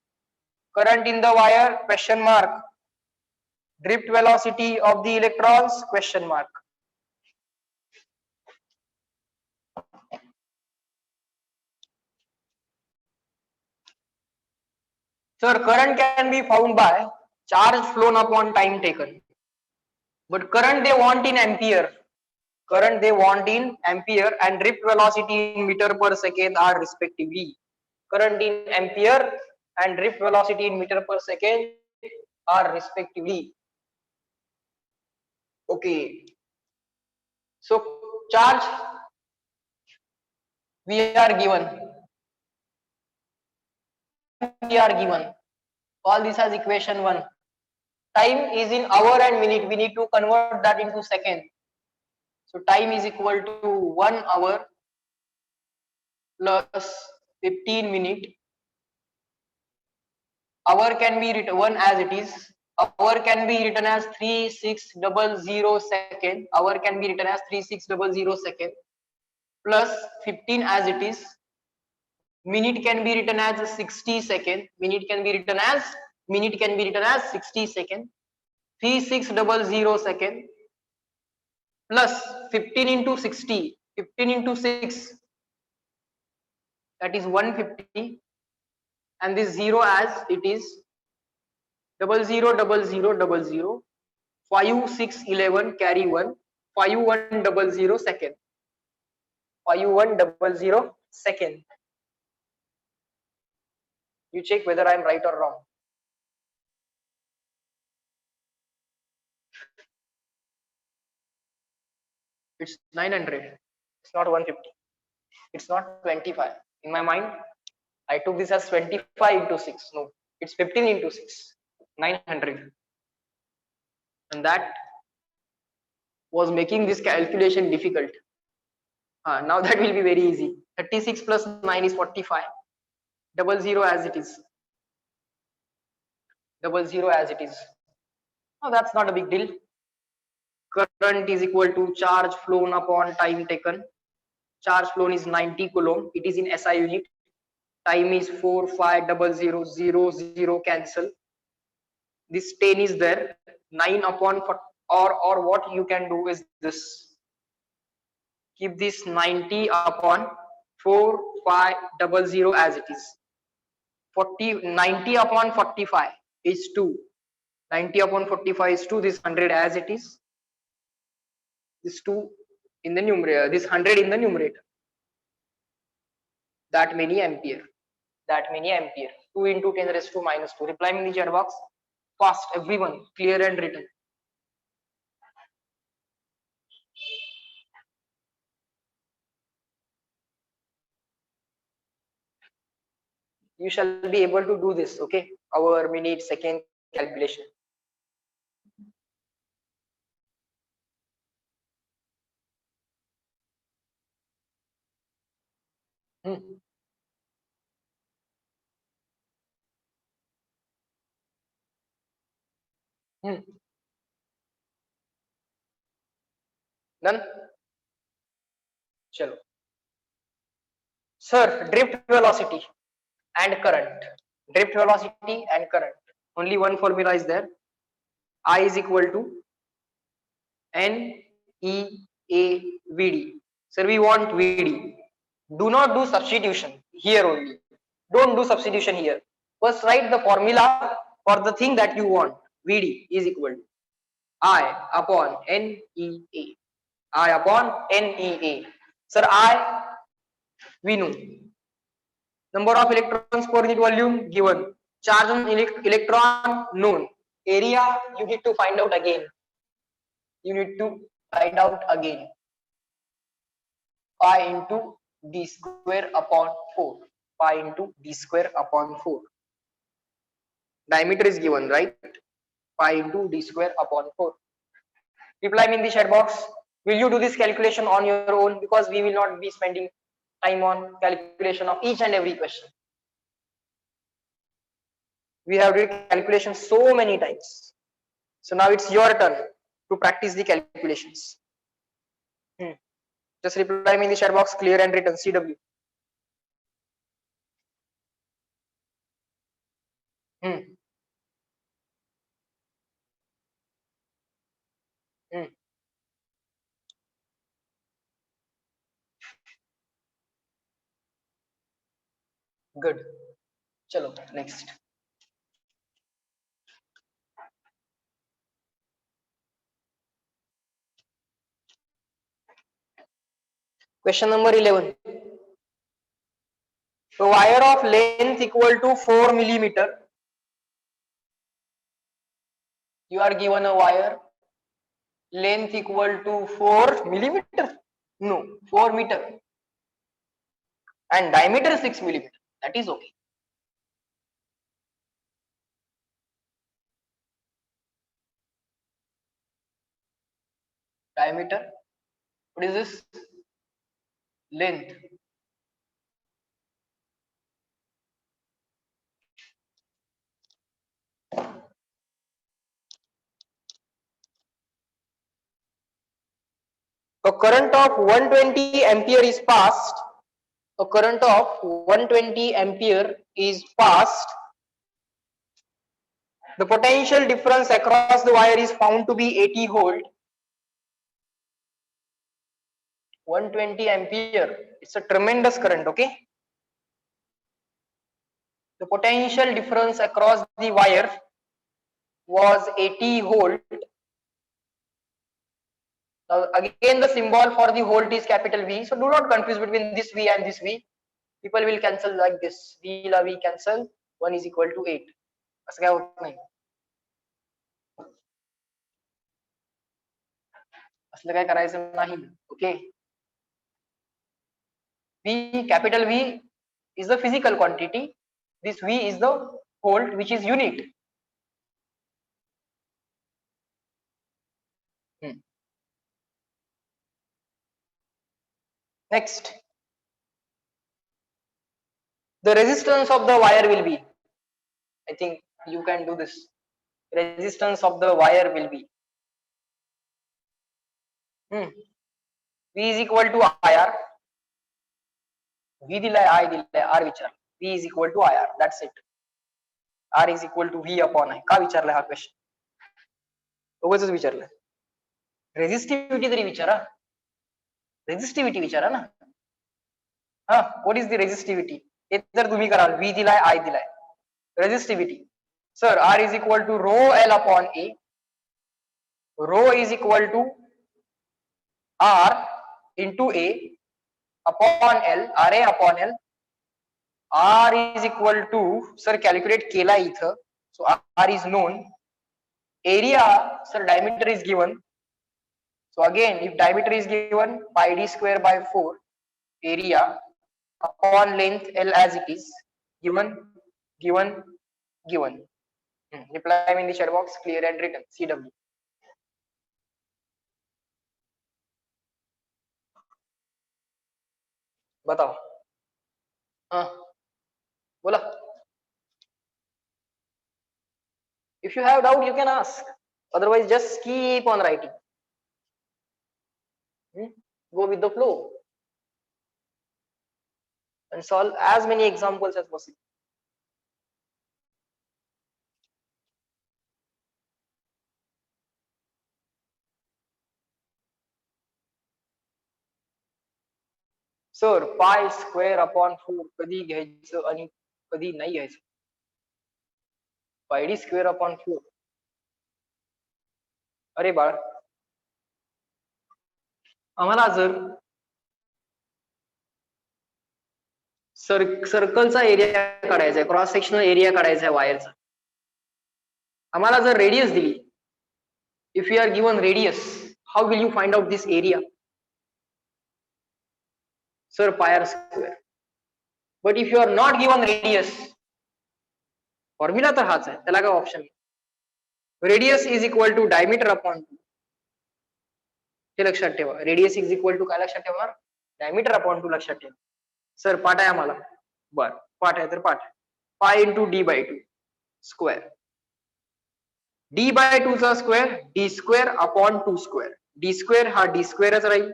Current in the wire question mark. Drift velocity of the electrons question mark. Sir, current can be found by charge flown upon time taken. But current they want in ampere. Current they want in ampere and drift velocity in meter per second are respectively. Current in ampere and drift velocity in meter per second are respectively. Okay. So charge we are given, call this as equation 1. Time is in hour and minute, we need to convert that into second. So time is equal to 1 hour plus 15 minute. Hour can be written 1 as it is. Hour can be written as 3600 second. Hour can be written as 3600 second plus 15 as it is. Minute can be written as 60 second. Minute can be written as 60 second. 3600 second plus 15 into 60. 15 into 6, that is 150, and this 0 as it is 000000. 5 6 11 carry 1. 5100 second. 5100 second. You check whether I am right or wrong. It's 900. It's not 150. It's not 25. In my mind, I took this as 25 into 6. No, it's 15 into 6. 900. And that was making this calculation difficult. Now that will be very easy. 36 plus 9 is 45. 00 as it is. 00 as it is. Now that's not a big deal. Current is equal to charge flown upon time taken. Charge flown is 90 coulomb. It is in SI unit. Time is 4,500,000 cancel. This 10 is there. 9 upon or what you can do is this. Keep this 90 upon 4,500 as it is. 90 upon 45 is 2. 90 upon 45 is 2. This 100 as it is. This 2 in the numerator. This 100 in the numerator. That many ampere. 2 into 10 raised to minus 2. Reply me in the chat box. Fast, everyone. Clear and written. You shall be able to do this, okay? Hour, minute, second calculation. Done? Chalo. Sir, drift velocity and current. Drift velocity and current. Only one formula is there. I is equal to NEAVD. Sir, we want VD. Do not do substitution here only. Don't do substitution here. First write the formula for the thing that you want. VD is equal to I upon NEA. I upon NEA. Sir, I we know. Number of electrons per unit volume given. Charge on electron known. Area you need to find out again. Pi into d square upon 4. Pi into d square upon 4. Diameter is given, right? Pi into d square upon 4. Reply me in the chat box. Will you do this calculation on your own? Because we will not be spending time on calculation of each and every question. We have did calculation so many times. So now it's your turn to practice the calculations. Just reply me in the chat box, clear and written, CW. Good. Chalo, next. Question number 11. So wire of length equal to 4 millimeter. You are given a wire length equal to 4 millimeter? No, 4 meter. And diameter is 6 millimeter. That is okay. Diameter. What is this? Length. A current of 120 ampere is passed. A current of 120 ampere is passed. The potential difference across the wire is found to be 80 volt. 120 ampere. It's a tremendous current, okay? The potential difference across the wire was 80 volt. Now again the symbol for the volt is capital V. So do not confuse between this V and this V. People will cancel like this. V la V cancel. 1 is equal to 8. असं काय होत नाही. असलं काय करायचं नाही. Okay. V, capital V is the physical quantity. This V is the volt, which is unit. Next, the resistance of the wire will be, I think you can do this. Resistance of the wire will be V is equal to IR. V दिलाय, I दिलाय, R विचार. V is equal to IR. That's it. R is equal to V upon I. का विचारलाय हा question? उगाचच विचारलाय. Resistivity तरी विचारा. Resistivity विचारा ना. हा, what is the resistivity? हे जर तुम्ही कराल, V दिलाय, I दिलाय. Resistivity. Sir, R is equal to rho L upon A. Rho is equal to R into A upon L, RA upon L. R is equal to, sir, calculate केला इथं. So R is known. Area, sir, diameter is given. So again, if diameter is given, pi d square by 4, area upon length L as it is, given. Reply me in the chat box, clear and written, CW. बताओ. बोला. If you have doubt, you can ask. Otherwise, just keep on writing. Go with the flow and solve as many examples as possible. Sir, pi square upon 4 कधी घ्यायचं आणि कधी नाही घ्यायचं? Pi d square upon 4. अरे बाळ, आम्हाला जर सर्कलचा area काढायचा आहे, क्रॉस सेक्शनल एरिया काढायचा आहे वायरचा. आम्हाला जर रेडियस दिली, if you are given radius, how will you find out this area? Sir, pi r square. But if you are not given radius, formula तर हाच आहे, त्याला काय ऑप्शन नाही. Radius is equal to diameter upon 2. हे लक्षात ठेवा. Radius is equal to काय लक्षात ठेवणार? डायमीटर अपॉन 2 लक्षात ठेवा. सर पाठ आहे आम्हाला. बर, पाठ आहे तर पाठ. Pi into D by 2 square. D by 2 चा square D square upon 2 square. D square हा डी स्क्वेअरच राहील.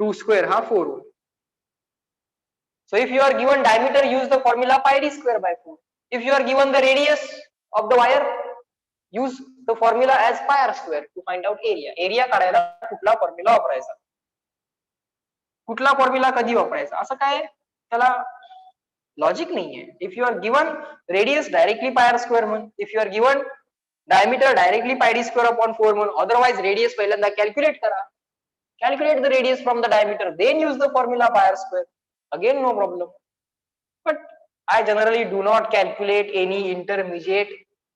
2 स्क्वेअर हा 4 होईल. So if you are given diameter, use the formula pi d square by 4. If you are given the radius of the wire, use the formula as pi r square to find out area. Area काढायला कुठला formula वापरायचा? कुठला formula कधी वापरायचा? असं काय त्याला logic नाहीये. If you are given radius, directly pi r square म्हण. If you are given diameter, directly pi d square upon 4 म्हण. Otherwise radius पहिल्यांदा calculate करा. Calculate the radius from the diameter, then use the formula pi r square. Again, no problem. But I generally do not calculate any intermediate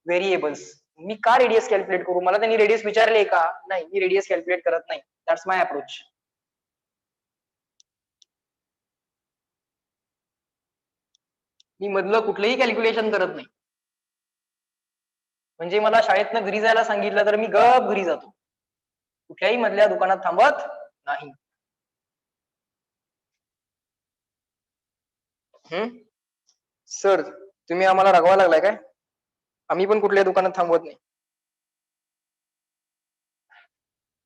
variables. मी का radius calculate करू? मला त्यांनी radius विचारले का? नाही, मी radius calculate करत नाही. That's my approach. मी मधलं कुठलंही कॅल्क्युलेशन करत नाही. म्हणजे मला शाळेतनं घरी जायला सांगितलं तर मी गप घरी जातो. कुठल्याही मधल्या दुकानात थांबत नाही. सर, तुम्ही आम्हाला रागवा लागलाय काय? आम्ही पण कुठल्या दुकानात थांबवत नाही.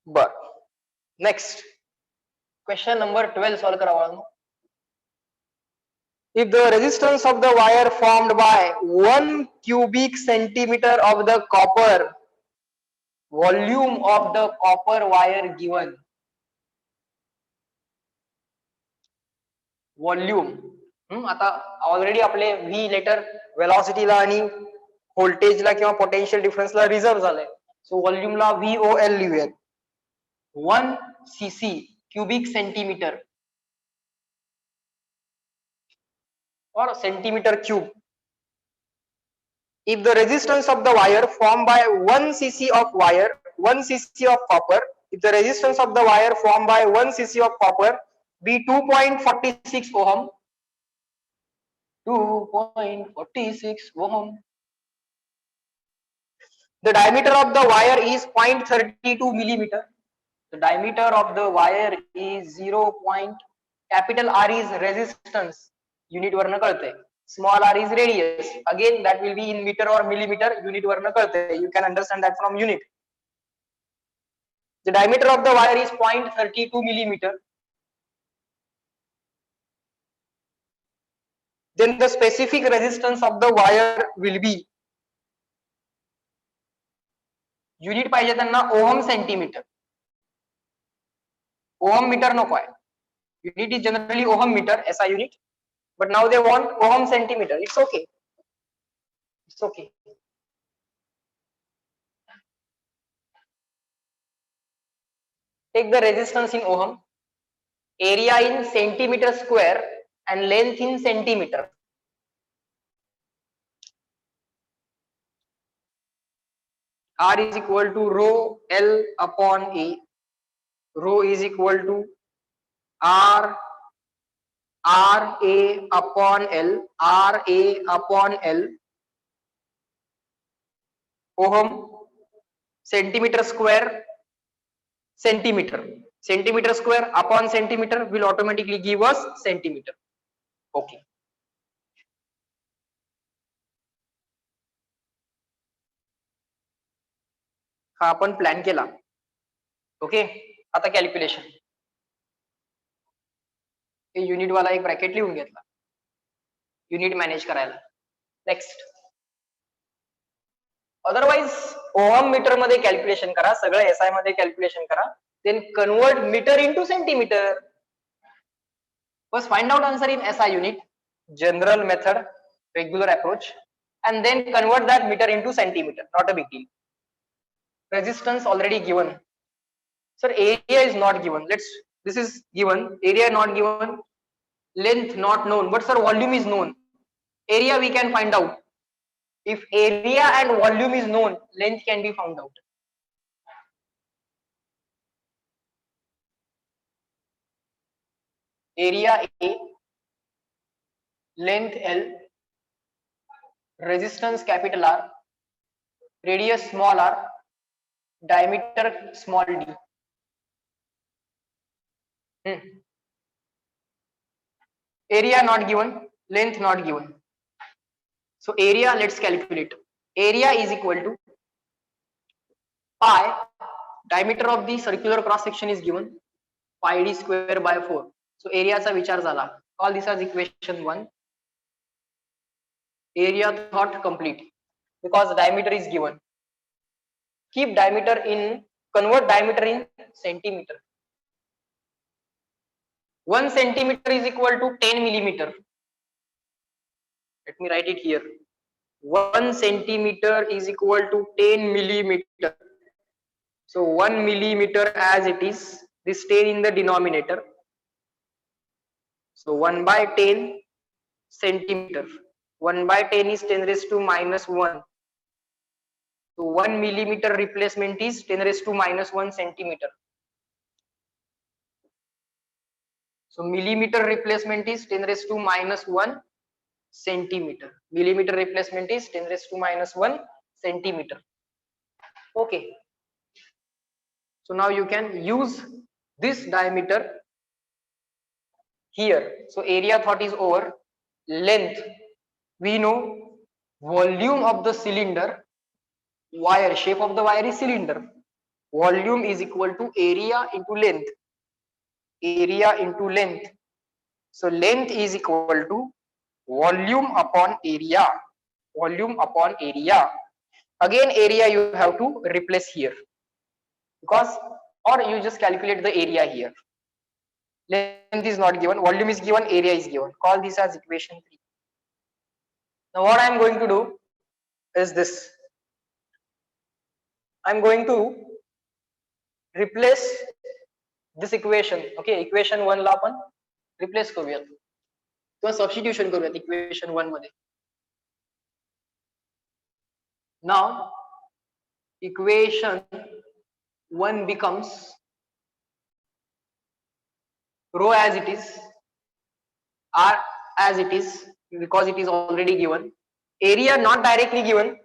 बर, नेक्स्ट क्वेश्चन नंबर 12 सॉल्व करा बाळांनो. If the resistance of the wire formed by 1 cubic centimeter of the copper volume of the copper wire given, volume, आता ऑलरेडी आपले व्ही लेटर वेलॉसिटीला आणि व्होल्टेजला किंवा पोटेन्शियल डिफरन्सला रिझर्व झालंय. सो व्हॉल्यूमला VOL लिहूयात. 1 cc cubic centimeter or centimeter cube. If the resistance of the wire formed by 1 cc of wire, 1 cc of copper, if the resistance of the wire formed by 1 cc of copper be 2.46 ohm, 2.46 ohm, the diameter of the wire is 0.32 millimeter. The diameter of the wire is 0. Capital R is resistance, unit वरनं कळतंय. Small r is radius. Again, that will be in meter or millimeter. Unit वरनं कळतंय. You can understand that from unit. The diameter of the wire is 0.32 millimeter. Then the specific resistance of the wire will be, unit पाहिजे त्यांना ohm centimetre. Ohm metre नको आहे. Unit is generally ohm meter, SI unit, but now they want ohm centimeter. It's okay. It's okay. Take the resistance in ohm, area in centimeter square, and length in centimeter. R is equal to rho L upon A. Rho is equal to R A upon L, R A upon L. Ohm, centimeter square, centimeter. Centimeter square upon centimeter will automatically give us centimeter. Okay. हा आपण plan केला. Okay, आता calculation. Unit वाला एक bracket लिहून घेतला unit manage करायला. Next, otherwise ohm metre मध्ये कॅल्क्युलेशन करा, सगळं एसआय मध्ये कॅल्क्युलेशन करा, then convert metre into centimetre. First find out answer in SI unit, general method, regular approach, and then convert that meter into centimeter. Not a big deal. Resistance already given. Sir, area is not given. This is given. Area not given. Length not known. But sir, volume is known. Area we can find out. If area and volume is known, length can be found out. Area A, length L, resistance capital R, radius small r, diameter small d. Area not given, length not given. So area, let's calculate. Area is equal to pi, diameter of the circular cross section is given, pi d square by 4. So area चा विचार झाला. Call this as equation 1. Area thought complete because diameter is given. Keep diameter in, convert diameter in centimeter. 1 centimeter is equal to 10 millimeter. Let me write it here. 1 centimeter is equal to 10 millimeter. So 1 millimeter as it is, this 10 in the denominator. So 1 by 10 centimeter. 1 by 10 is 10 raised to minus 1. So 1 millimeter replacement is 10 raised to minus 1 centimeter. So millimeter replacement is 10 raised to minus 1 centimeter. Millimeter replacement is 10 raised to minus 1 centimeter. Okay. So now you can use this diameter here. So area thought is over. Length, we know. Volume of the cylinder, wire, shape of the wire is cylinder. Volume is equal to area into length. Area into length. So length is equal to volume upon area. Volume upon area. Again area you have to replace here, because, or you just calculate the area here. Length is not given, volume is given, area is given. Call this as equation 3. Now what I am going to do is this. I am going to replace this equation. Okay, equation 1 ला आपण replace करूयात किंवा substitution करूयात equation 1 मध्ये. Now equation 1 becomes rho as it is, r as it is, because it is already given. Area not directly given,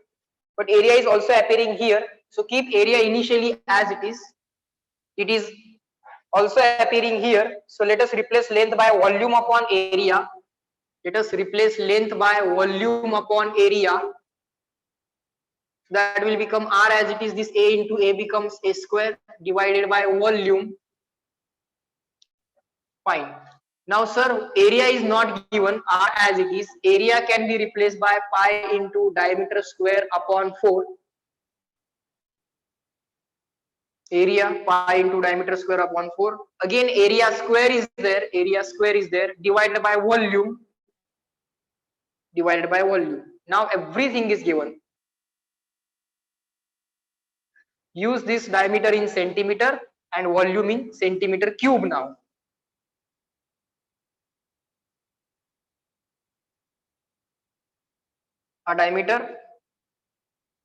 but area is also appearing here. So keep area initially as it is. It is also appearing here. So let us replace length by volume upon area. Let us replace length by volume upon area. That will become r as it is. This a into a becomes a square divided by volume. Fine. Now sir, area is not given, r as it is. Area can be replaced by pi into diameter square upon 4. Area pi into diameter square upon 4. Again area square is there. Area square is there. Divided by volume. Divided by volume. Now everything is given. Use this diameter in centimeter and volume in centimeter cube now. A diameter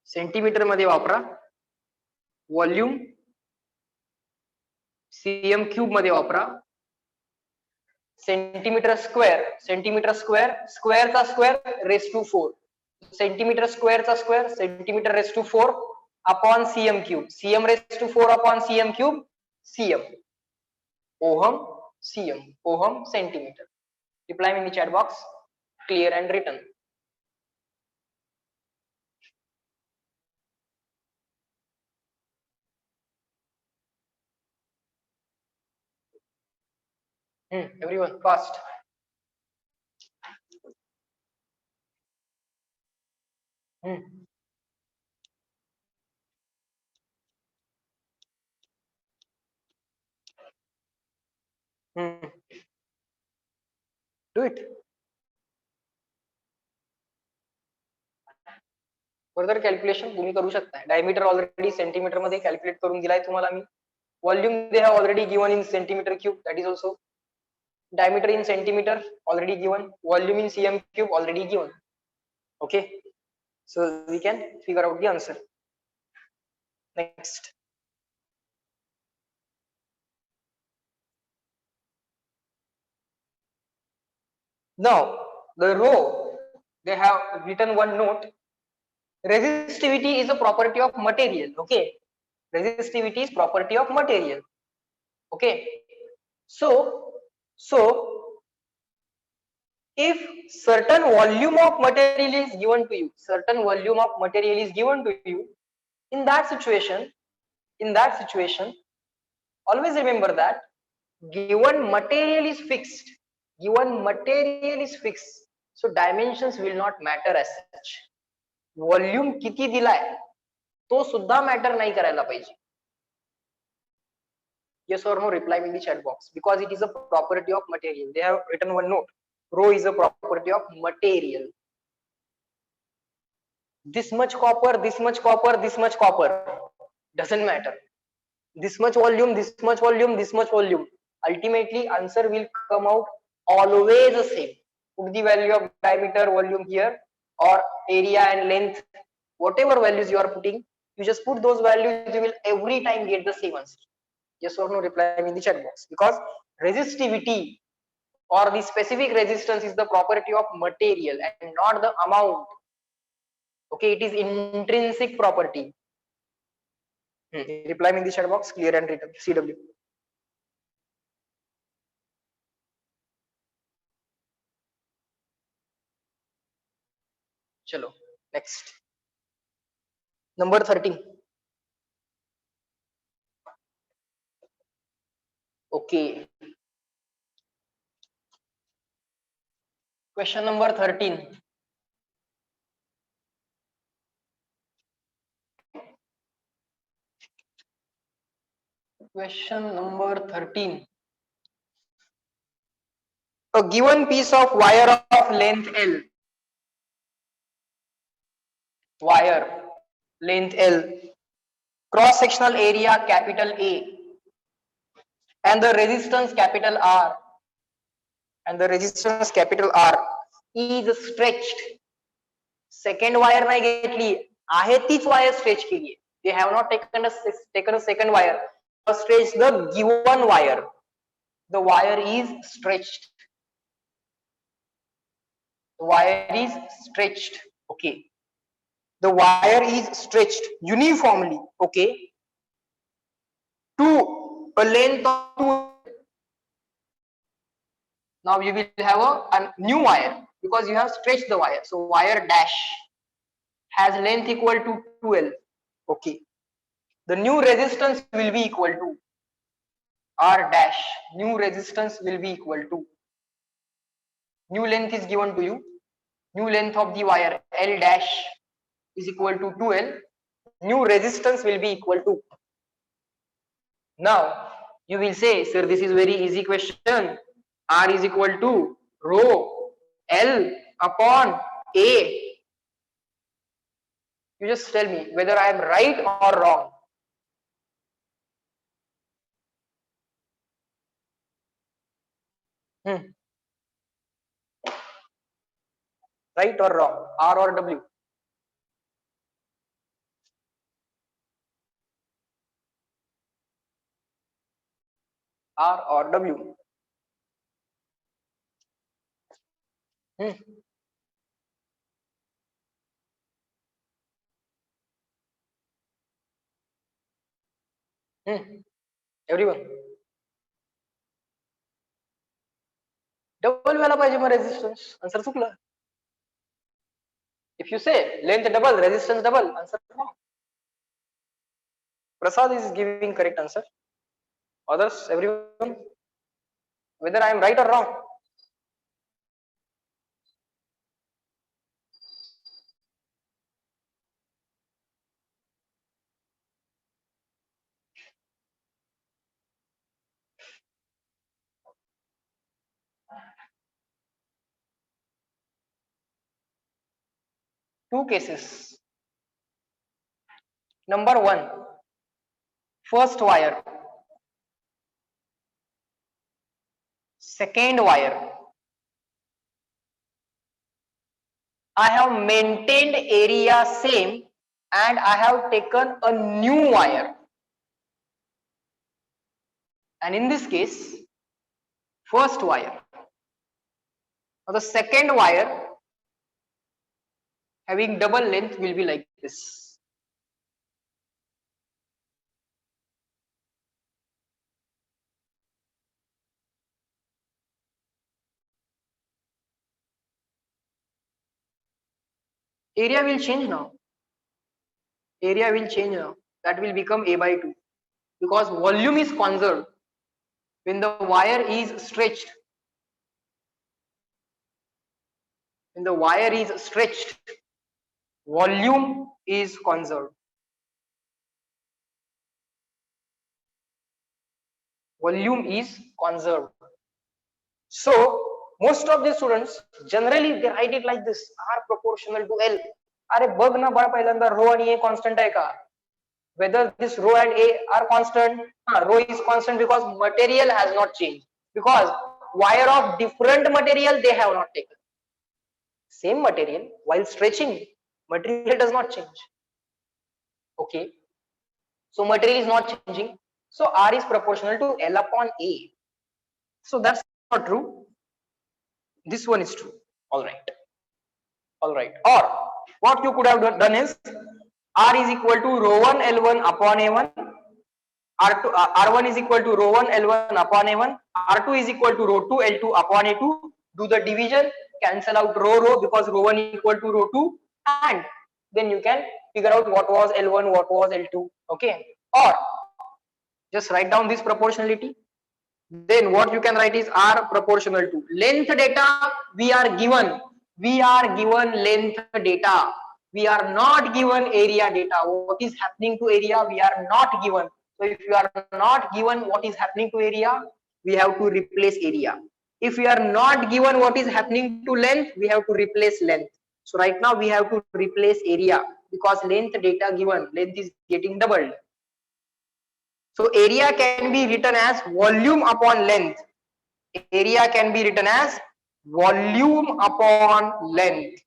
centimetre मध्ये वापरा, volume cm cube मध्ये वापरा, centimetre square चा square raise to 4, centimetre स्क्वेअरचा square centimetre raise to 4 upon cm cube, cm raise to 4 upon cm cube, cm ohm, cm ohm centimetre. Reply me in the chat box, clear and written. Everyone fast. Do it. Further calculation तुम्ही करू शकता. Diameter already centimetre मध्ये calculate करून दिलाय तुम्हाला मी. Volume they have already given in centimeter cube, that is also. Diameter in centimeter already given, volume in cm cube already given. Okay, so we can figure out the answer. Next. Now the row, they have written one note. Resistivity is a property of material. Okay, resistivity is property of material. Okay, so if certain volume of material is given to you, certain volume of material is given to you, in that situation always remember that given material is fixed, so dimensions will not matter as such. Volume किती दिलाय तो सुद्धा matter नाही करायला पाहिजे. Yes or no, reply me in the chat box, because it is a property of material. They have written one note, rho is a property of material. This much copper, this much copper, this much copper, doesn't matter. This much volume, this much volume, this much volume, ultimately answer will come out always the same. Put the value of diameter, volume here, or area and length, whatever values you are putting, You just put those values, you will every time get the same answer. Yes or no, reply in the chat box. Because resistivity or the specific resistance is the property of material and not the amount. Okay, it is intrinsic property. Reply me in the chat box, clear and written. CW. Chalo, next. Number 13. Okay. Question number 13. Question number 13. A given piece of wire of length L. Wire length L. Cross sectional area capital A. And the resistance capital R. And the resistance capital R is stretched. Second wire नाही घेतली आहे तीच wire stretch केली. They have not taken a second wire. Stretch the given wire. The wire is stretched. The wire is stretched. Okay. The wire is stretched uniformly. Okay. To a length of 2. Now you will have a new wire because you have stretched the wire. So wire dash has length equal to 2L. Okay. The new resistance will be equal to R dash. New resistance will be equal to. New length is given to you. New length of the wire L dash is equal to 2L. New resistance will be equal to. Now you will say, sir, this is very easy question. R is equal to rho L upon A. You just tell me whether I am right or wrong. Right or wrong? R or W? R or W? Everyone. Double व्हायला पाहिजे मग resistance. Answer चुकलं. If you say length double, resistance double, answer wrong. Prasad is giving correct answer. Others, everyone, whether I am right or wrong. Two cases. Number 1, first wire. Second wire. I have maintained area same and I have taken a new wire. And in this case, first wire. Now the second wire having double length will be like this. Area will change now. Area will change now. That will become A by 2 because volume is conserved when the wire is stretched. When the wire is stretched, volume is conserved. Volume is conserved. So most of the students generally they write it like this: R proportional to L. अरे बघ ना बाळ पहिल्यांदा रो आणि A constant आहे का? Whether this rho and A are constant? Rho is constant because material has not changed. Because wire of different material they have not taken. Same material while stretching, material does not change. Okay, so material is not changing, so R is proportional to L upon A. So that's not true. This one is true. All right. All right. Or what you could have done is R is equal to rho 1 L1 upon A1. R2, R1 is equal to rho 1 L1 upon A1. R2 is equal to rho 2 L2 upon A2. Do the division, cancel out rho because rho 1 equal to rho 2, and then you can figure out what was L1, what was L2. Okay. Or just write down this proportionality. Then what you can write is R proportional to length data. We are given length data. We are not given area data. What is happening to area? We are not given. So if you are not given what is happening to area, we have to replace area. If we are not given what is happening to length, we have to replace length. So right now we have to replace area because length data given, length is getting doubled. So area can be written as volume upon length. Area can be written as volume upon length.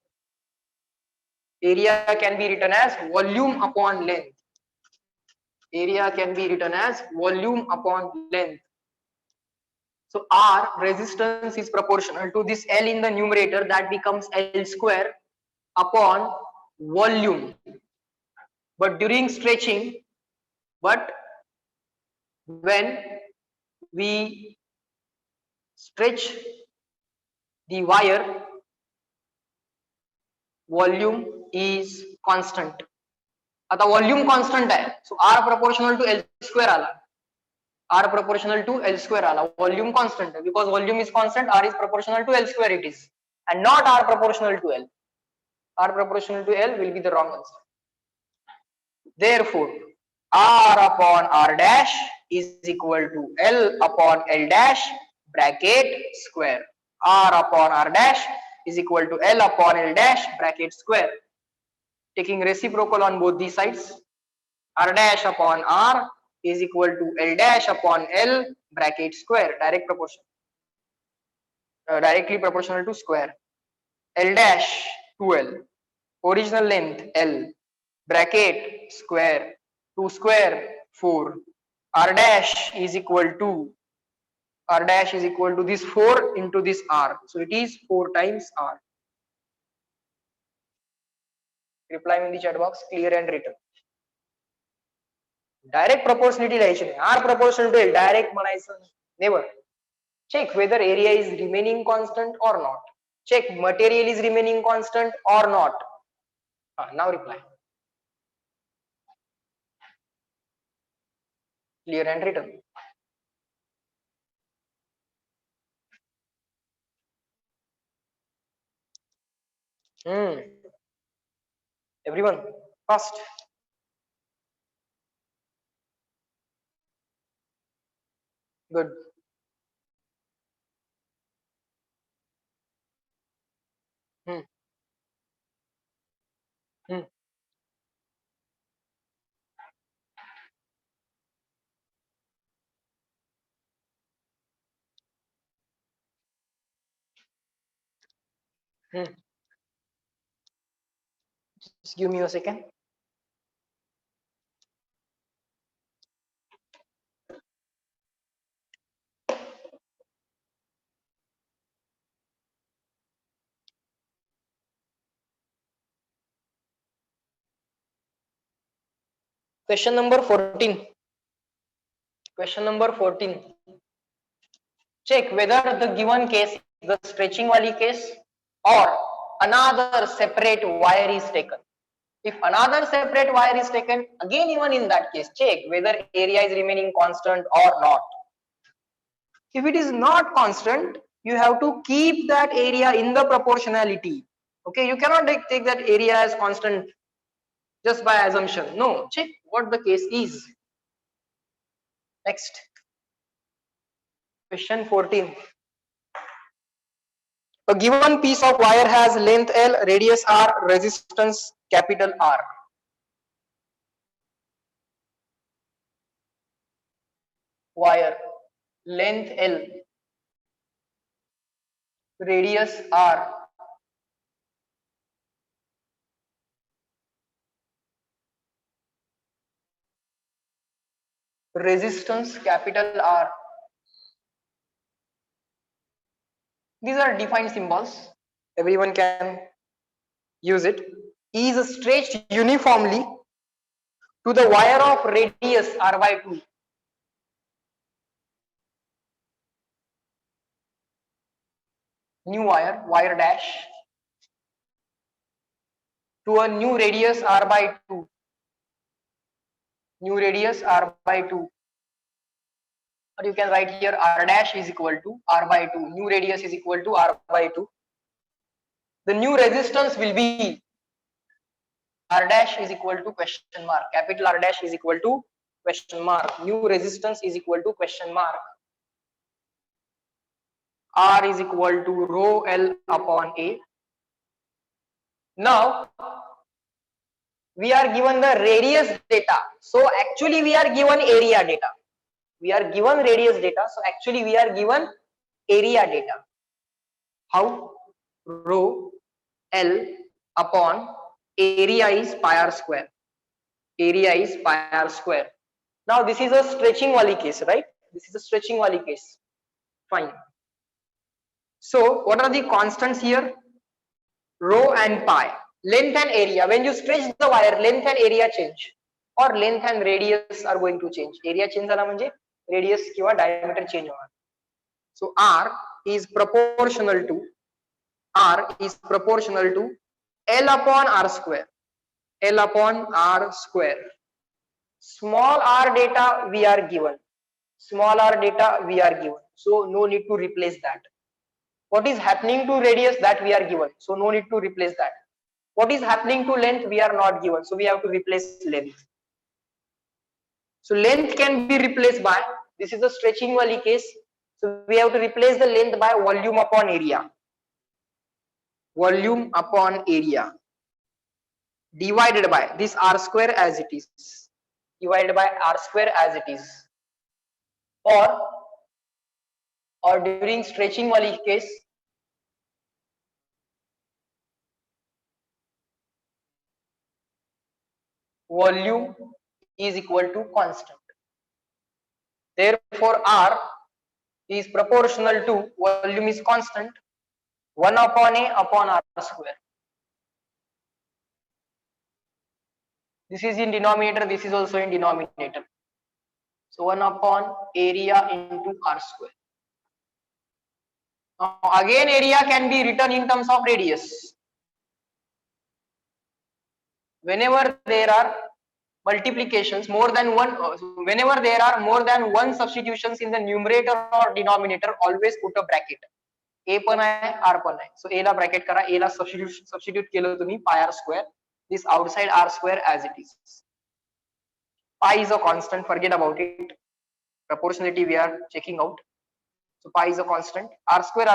Area can be written as volume upon length. Area can be written as volume upon length. So R resistance is proportional to this L in the numerator, that becomes L square upon volume. But during stretching, but when we stretch the wire, volume is constant. आता volume constant आहे, so R proportional to L square आला. R proportional to L square आला. Volume constant आहे because volume is constant. R is proportional to L square it is, and not R proportional to L. R proportional to L will be the wrong answer. Therefore, R upon R dash is equal to L upon L dash bracket square. R upon R dash is equal to L upon L dash bracket square. Taking reciprocal on both these sides, R dash upon R is equal to L dash upon L bracket square, direct proportion, directly proportional to square. L dash 2L, original length L, bracket square, 2 square 4. R dash is equal to, R dash is equal to this 4 into this R, so it is 4 times R. Reply in the chat box, clear and written. Direct proportionality लिहायची नाही. R proportional to L direct म्हणायचं never. Check whether area is remaining constant or not. Check material is remaining constant or not. Now reply. Clear and written. Everyone, fast. Good. Hmm. Hmm. Hmm. Just give me a second. Question number 14. Question number 14. Check whether the given case is the stretching wali case or another separate wire is taken. If another separate wire is taken, again even in that case, check whether area is remaining constant or not. If it is not constant, you have to keep that area in the proportionality. Okay, you cannot take that area as constant just by assumption. No, check what the case is. Next. Question 14. A given piece of wire has length L, radius R, resistance capital R. Wire, length L, radius R, resistance capital R. These are defined symbols. Everyone can use it. E is stretched uniformly to the wire of radius R by 2. New wire, wire dash, to a new radius R by 2. New radius R by 2. Or you can write here R dash is equal to R by 2. New radius is equal to R by 2. The new resistance will be R dash is equal to question mark. Capital R dash is equal to question mark. New resistance is equal to question mark. R is equal to rho L upon A. Now we are given the radius data. So actually we are given area data. We are given radius data. So actually we are given area data. How? Rho L upon area is pi r square. Area is pi r square. Now this is a stretching wali case, right? This is a stretching wali case. Fine. So what are the constants here? Rho and pi. Length and area. When you stretch the wire, length and area change, or length and radius are going to change. Area change झाला म्हणजे radius किंवा diameter change होणार. So R is proportional to L upon R square. L upon R square. Small r data we are given. Small r data we are given. So no need to replace that. What is happening to radius that we are given. So no need to replace that. What is happening to length we are not given. So we have to replace length. So length can be replaced by, this is a stretching wali case. So we have to replace the length by volume upon area. Volume upon area divided by this r square as it is. Divided by r square as it is. Or during stretching wali case, volume is equal to constant. Therefore R is proportional to volume is constant 1 upon A upon R square. This is in denominator, this is also in denominator. So 1 upon area into R square. Now again area can be written in terms of radius. Whenever there are multiplications more than one, whenever there are more than one substitutions in the numerator or denominator, always put a bracket. A पण आहे, R पण आहे. So A La bracket करा, A La substitute केलं तुम्ही pi r square. This outside R square as it is. Pi is a constant, forget about it. Proportionality we are checking out. So pi is a constant. R square,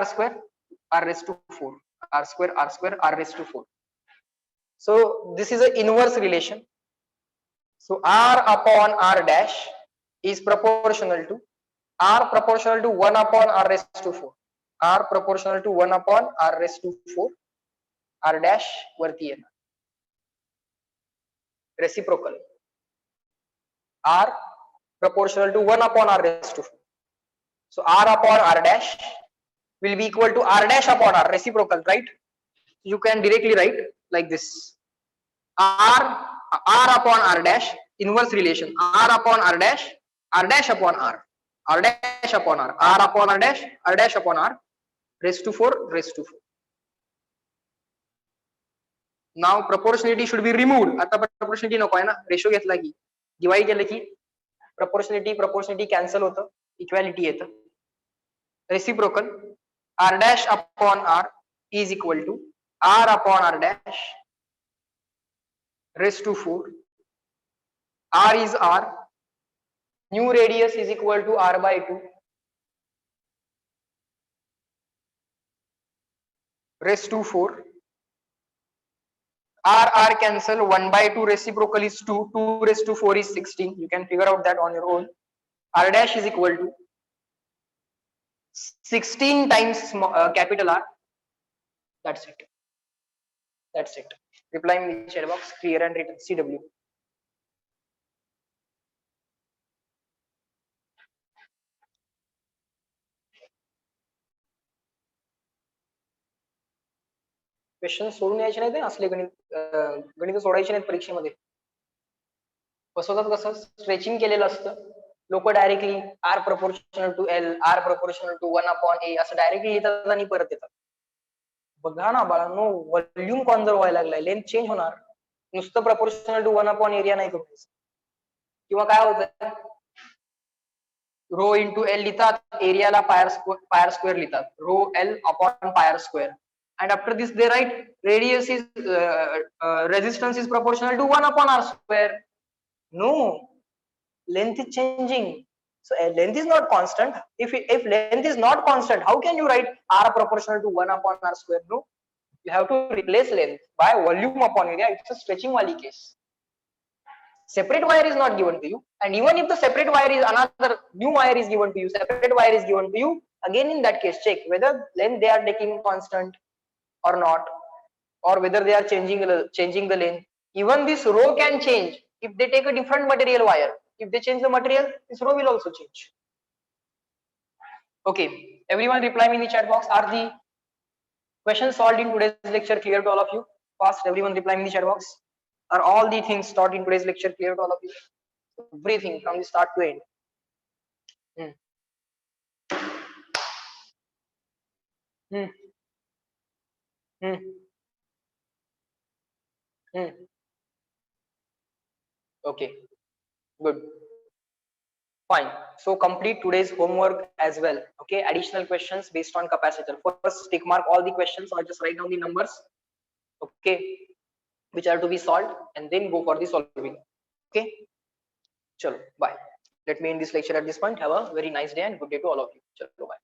R raised to 4. R square, R raised to 4. So this is an inverse relation. So R upon R dash is proportional to 1 upon R raised to 4. R proportional to 1 upon R raised to 4. R dash वरती येणार. Reciprocal. R proportional to 1 upon R raised to 4. So R upon R dash will be equal to R dash upon R, reciprocal, right? You can directly write like this. R upon R dash, inverse relation. R upon R dash upon R. R dash upon R. R upon R dash upon R. Raised to 4, raised to 4. Now proportionality should be removed. आता proportionality नको आहे ना, ratio घेतला की divide केलं की proportionality cancel होतं, equality येतं. Reciprocal. R dash upon R is equal to R upon R dash raised to 4. R is R. New radius is equal to R by 2. Raised to 4. R cancel, 1 by 2 reciprocal is 2. 2 raised to 4 is 16. You can figure out that on your own. R dash is equal to 16 times capital R. That's it. That's it. Reply in the chat box, clear and written CW. Question सोडून यायचे नाहीत असले गणित सोडायचे नाहीत परीक्षेमध्ये. बसवतात कसं, स्ट्रेचिंग केलेलं असतं. लोक directly R proportional to L, R proportional to 1/a असं डायरेक्टली लिहितात आणि परत येतात. बघा ना बाळांनो, व्हॉल्यूम कॉन्झर्व व्हायला लागलाय, लेंथ चेंज होणार. नुसतं प्रपोर्शनल टू 1/area नाही करायचं. किंवा काय होतं, रो इंटू एल लिहितात, एरियाला पायर स्क्वेअर लिहितात, rho L upon pi r square. And after this they write radius is resistance is proportional to 1/r square. No, length is changing, so length is not constant. If length is not constant, how can you write r proportional to 1/r square? No, you have to replace length by volume upon area. It's a stretching wali case. Separate wire is not given to you, and even if the separate wire is another new wire is given to you, separate wire is given to you, again in that case check whether length they are taking constant or not, or whether they are changing the length. Even this row can change if they take a different material wire. If they change the material, this row will also change. Okay, everyone reply me in the chat box. Are the questions solved in today's lecture clear to all of you? Fast, everyone reply me in the chat box. Are all the things taught in today's lecture clear to all of you? Everything from the start to end. Okay, good, fine. So complete today's homework as well. Okay, additional questions based on capacitor. First tick mark all the questions or just write down the numbers, okay, which are to be solved, and then go for the solving. Okay, chalo, bye. Let me end this lecture at this point. Have a very nice day and good day to all of you. Chalo, bye.